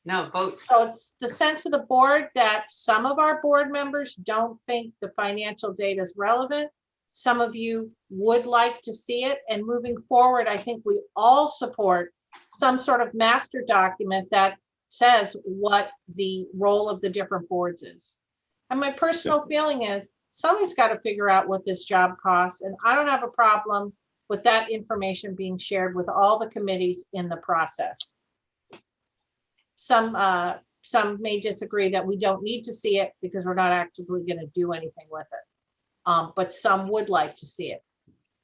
No, vote. So it's the sense of the board that some of our board members don't think the financial data is relevant. Some of you would like to see it. And moving forward, I think we all support some sort of master document that says what the role of the different boards is. And my personal feeling is somebody's got to figure out what this job costs. And I don't have a problem with that information being shared with all the committees in the process. Some may disagree that we don't need to see it because we're not actively going to do anything with it. But some would like to see it.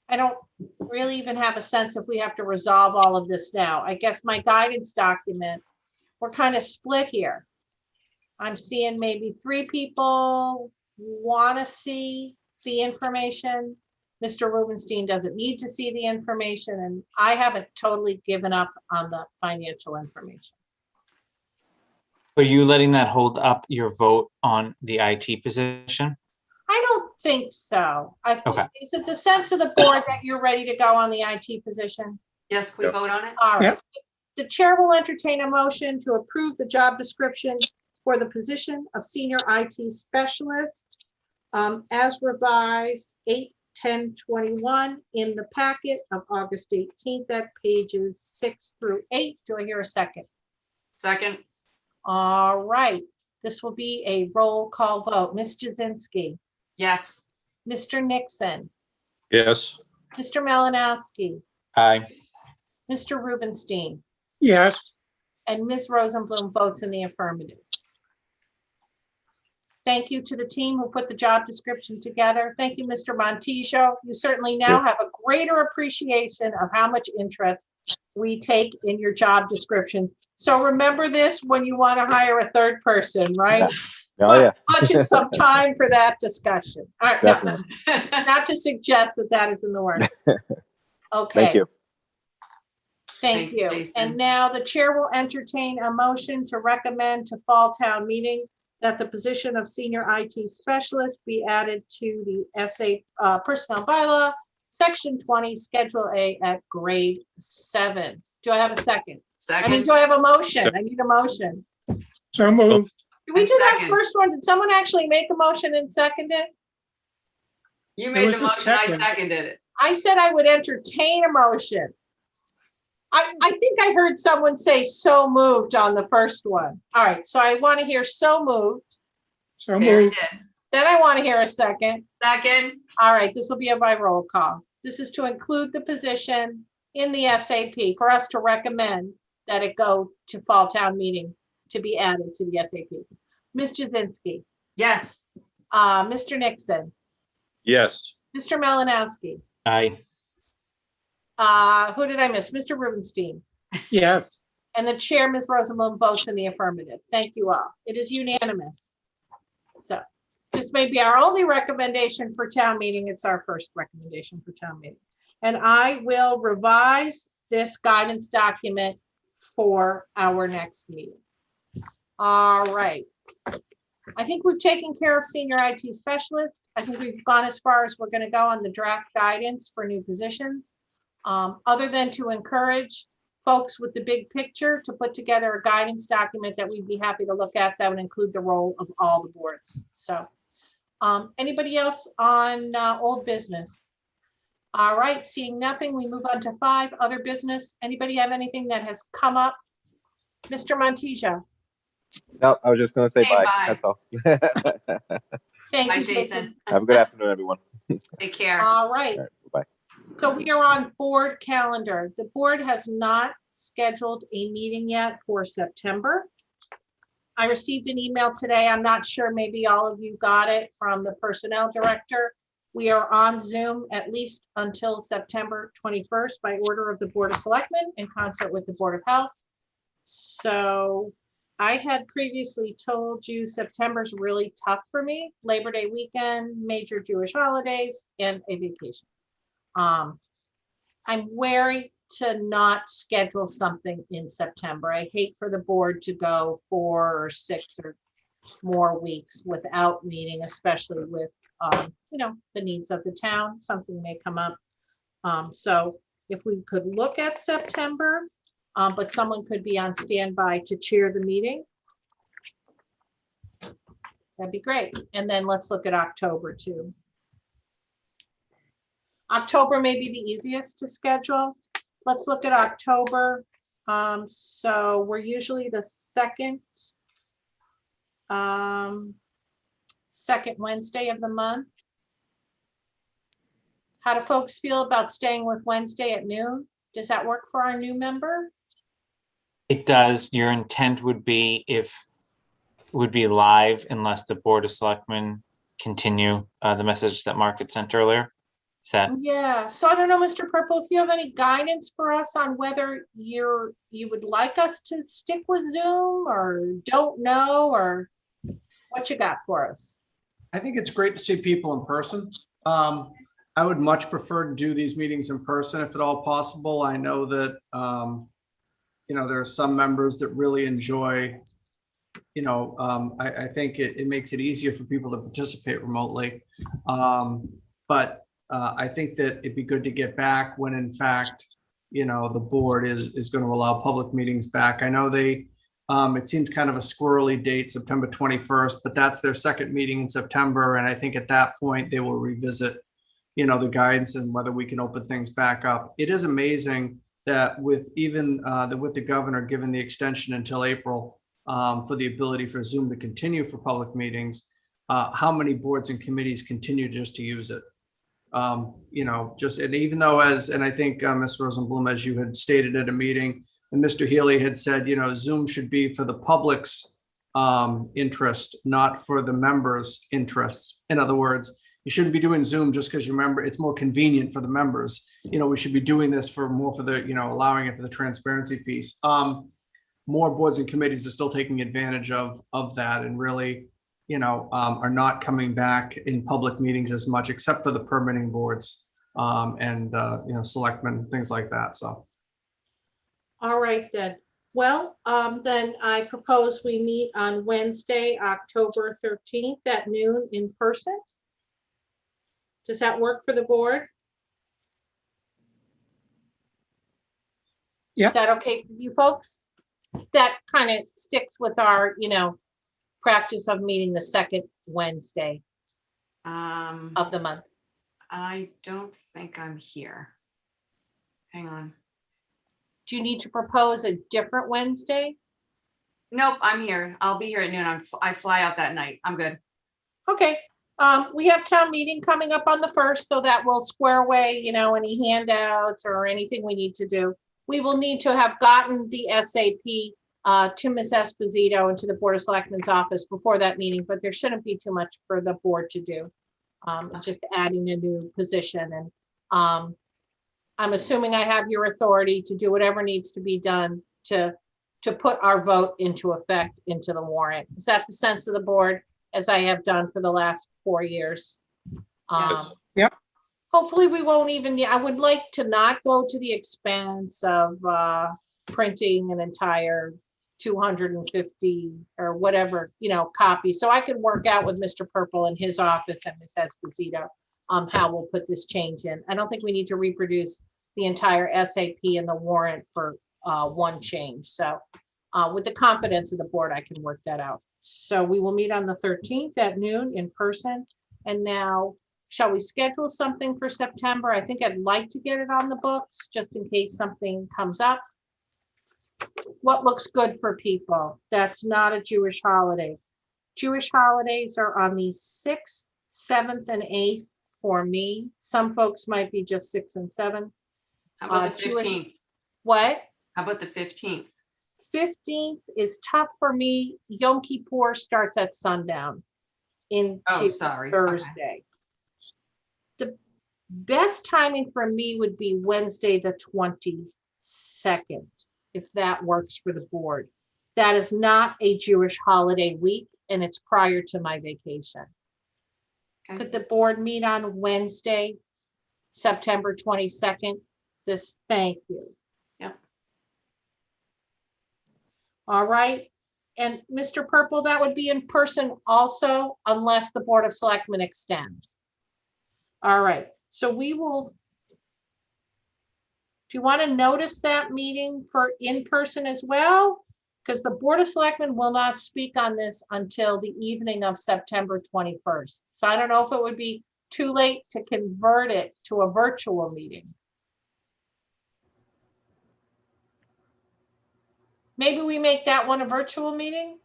I don't really even have a sense if we have to resolve all of this now. I guess my guidance document, we're kind of split here. I'm seeing maybe 3 people want to see the information. Mr. Rubenstein doesn't need to see the information, and I haven't totally given up on the financial information. Are you letting that hold up your vote on the IT position? I don't think so. Okay. Is it the sense of the board that you're ready to go on the IT position? Yes, can we vote on it? All right. Yep. The chair will entertain a motion to approve the job description for the position of senior IT specialist as revised 8/10/21 in the packet of August 18th at pages 6 through 8. Do I hear a second? Second. All right. This will be a roll call vote. Ms. Jazinski, Yes. Mr. Nixon, Yes, Mr. Malinowski, Aye. Mr. Rubenstein, Yes, and Ms. Rosenblum votes in the affirmative. Thank you to the team who put the job description together. Thank you, Mr. Montijo. You certainly now have a greater appreciation of how much interest we take in your job description. So remember this when you want to hire a third person, right? Oh, yeah. Budget some time for that discussion. All right, Definitely. not to suggest that that is in the works. Okay. Thank you. Thank Thanks, you. Jason. And now the chair will entertain a motion to recommend to fall town meeting that the position of senior IT specialist be added to the SA personnel bylaw, section 20, schedule A at grade 7. Do I have a second? Second. Do I have a motion? I need a motion. so moved. Did we And do that second. first one? Did someone actually make a motion and second it? You It made was the a motion, I second. seconded it. I said I would entertain a motion. I think I heard someone say so moved on the first one. All right, so I want to hear so moved. So Barry moved. did. Then I want to hear a second. Second. All right, this will be a by roll call. This is to include the position in the SAP for us to recommend that it go to fall town meeting to be added to the SAP. Ms. Jazinski, Yes. Mr. Nixon, yes, Mr. Malinowski, Aye. who did I miss? Mr. Rubenstein. Yes, And the chair, Ms. Rosenblum, votes in the affirmative. Thank you all. It is unanimous. So this may be our only recommendation for town meeting. It's our first recommendation for town meeting. And I will revise this guidance document for our next meeting. All right. I think we've taken care of senior IT specialists. I think we've gone as far as we're going to go on the draft guidance for new positions. Other than to encourage folks with the big picture to put together a guidance document that we'd be happy to look at that would include the role of all the boards. So anybody else on old business? All right, seeing nothing, we move on to 5, other business. Anybody have anything that has come up? Mr. Montijo? No, I was just gonna say Hey, bye. bye. That's all. Thank Bye, you, Jason. Have a good afternoon, everyone. Take care. All right. All right, bye. So we are on board calendar. The board has not scheduled a meeting yet for September. I received an email today. I'm not sure, maybe all of you got it from the personnel director. We are on Zoom at least until September 21st by order of the Board of Selectmen in concert with the Board of Health. So I had previously told you September's really tough for me. Labor Day weekend, major Jewish holidays, and a vacation. I'm wary to not schedule something in September. I hate for the board to go 4 or 6 or more weeks without meeting, especially with, the needs of the town. Something may come up. So if we could look at September, but someone could be on standby to chair the meeting, that'd be great. And then let's look at October too. October may be the easiest to schedule. Let's look at October. So we're usually the second Wednesday of the month. How do folks feel about staying with Wednesday at noon? Does that work for our new member? It does. Your intent would be live unless the Board of Selectmen continue the message that Mark had sent earlier. Is that? Yeah, so I don't know, Mr. Purple, if you have any guidance for us on whether you would like us to stick with Zoom or don't know, or what you got for us? I think it's great to see people in person. I would much prefer to do these meetings in person if at all possible. I know that, there are some members that really enjoy, I think it makes it easier for people to participate remotely. But I think that it'd be good to get back when in fact, the board is going to allow public meetings back. I know it seems kind of a squirrely date, September 21st, but that's their second meeting in September. And I think at that point they will revisit, the guidance and whether we can open things back up. It is amazing that with the governor given the extension until April for the ability for Zoom to continue for public meetings, how many boards and committees continue just to use it. And even though and I think Ms. Rosenblum, as you had stated at a meeting, and Mr. Healy had said, Zoom should be for the public's interest, not for the members' interest. In other words, you shouldn't be doing Zoom just because you remember it's more convenient for the members. We should be doing this for the, allowing it for the transparency piece. More boards and committees are still taking advantage of that and really, are not coming back in public meetings as much, except for the permitting boards and selectmen, things like that. So. All right, then. Well, then I propose we meet on Wednesday, October 13th at noon in person. Does that work for the board? Yeah. Is that okay for you folks? That kind of sticks with our, practice of meeting the second Wednesday of the month. I don't think I'm here. Hang on. Do you need to propose a different Wednesday? Nope, I'm here. I'll be here at noon. I fly out that night. I'm good. Okay. We have town meeting coming up on the 1st, so that will square away, any handouts or anything we need to do. We will need to have gotten the SAP to Ms. Esposito and to the Board of Selectmen's office before that meeting, but there shouldn't be too much for the board to do. It's just adding a new position, and I'm assuming I have your authority to do whatever needs to be done to put our vote into effect into the warrant. Is that the sense of the board, as I have done for the last 4 years? Yes. Yep. Hopefully we won't even, I would like to not go to the expense of printing an entire 250 or whatever, copies. So I could work out with Mr. Purple in his office and Ms. Esposito how we'll put this change in. I don't think we need to reproduce the entire SAP and the warrant for one change. So with the confidence of the board, I can work that out. So we will meet on the 13th at noon in person. And now, shall we schedule something for September? I think I'd like to get it on the books just in case something comes up. What looks good for people? That's not a Jewish holiday. Jewish holidays are on the 6th, 7th, and 8th for me. Some folks might be just 6 and 7. How about the Jewish- 15th? What? How about the 15th? 15th is tough for me. Yom Kippur starts at sundown into Oh, sorry. Okay. Thursday. The best timing for me would be Wednesday, the 22nd, if that works for the board. That is not a Jewish holiday week, and it's prior to my vacation. Okay. Could the board meet on Wednesday, September 22nd? Thank you. Yep. All right. And Mr. Purple, that would be in person also, unless the Board of Selectmen extends. All right, so we will. Do you want to notice that meeting for in person as well? Because the Board of Selectmen will not speak on this until the evening of September 21st. So I don't know if it would be too late to convert it to a virtual meeting. Maybe we make that one a virtual meeting,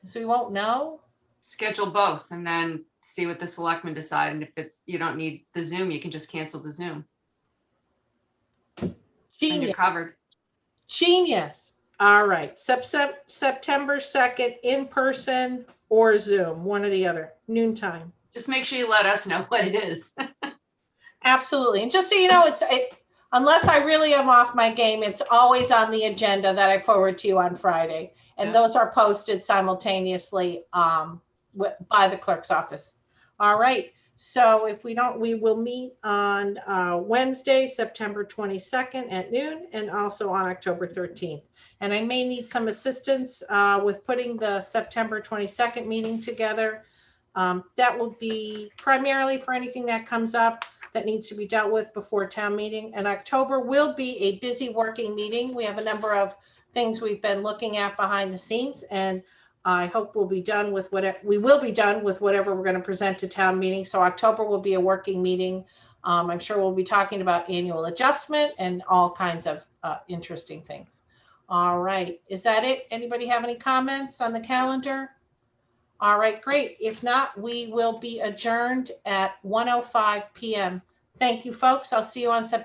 so we won't know. Schedule both and then see what the selectmen decide. And if it's, you don't need the Zoom, you can just cancel the Zoom. And you're Genius. covered. Genius. All right, September 2nd, in person or Zoom, one or the other, noontime. Just make sure you let us know what it is. Absolutely. And just so you know, unless I really am off my game, it's always on the agenda that I forward to you on Friday. And Yeah. those are posted simultaneously by the clerk's office. All right. So if we don't, we will meet on Wednesday, September 22nd at noon, and also on October 13th. And I may need some assistance with putting the September 22nd meeting together. That will be primarily for anything that comes up that needs to be dealt with before town meeting. And October will be a busy working meeting. We have a number of things we've been looking at behind the scenes, and I hope we'll be done with whatever we're going to present to town meeting. So October will be a working meeting. I'm sure we'll be talking about annual adjustment and all kinds of interesting things. All right, is that it? Anybody have any comments on the calendar? All right, great. If not, we will be adjourned at 1:05 p.m. Thank you, folks. I'll see you on September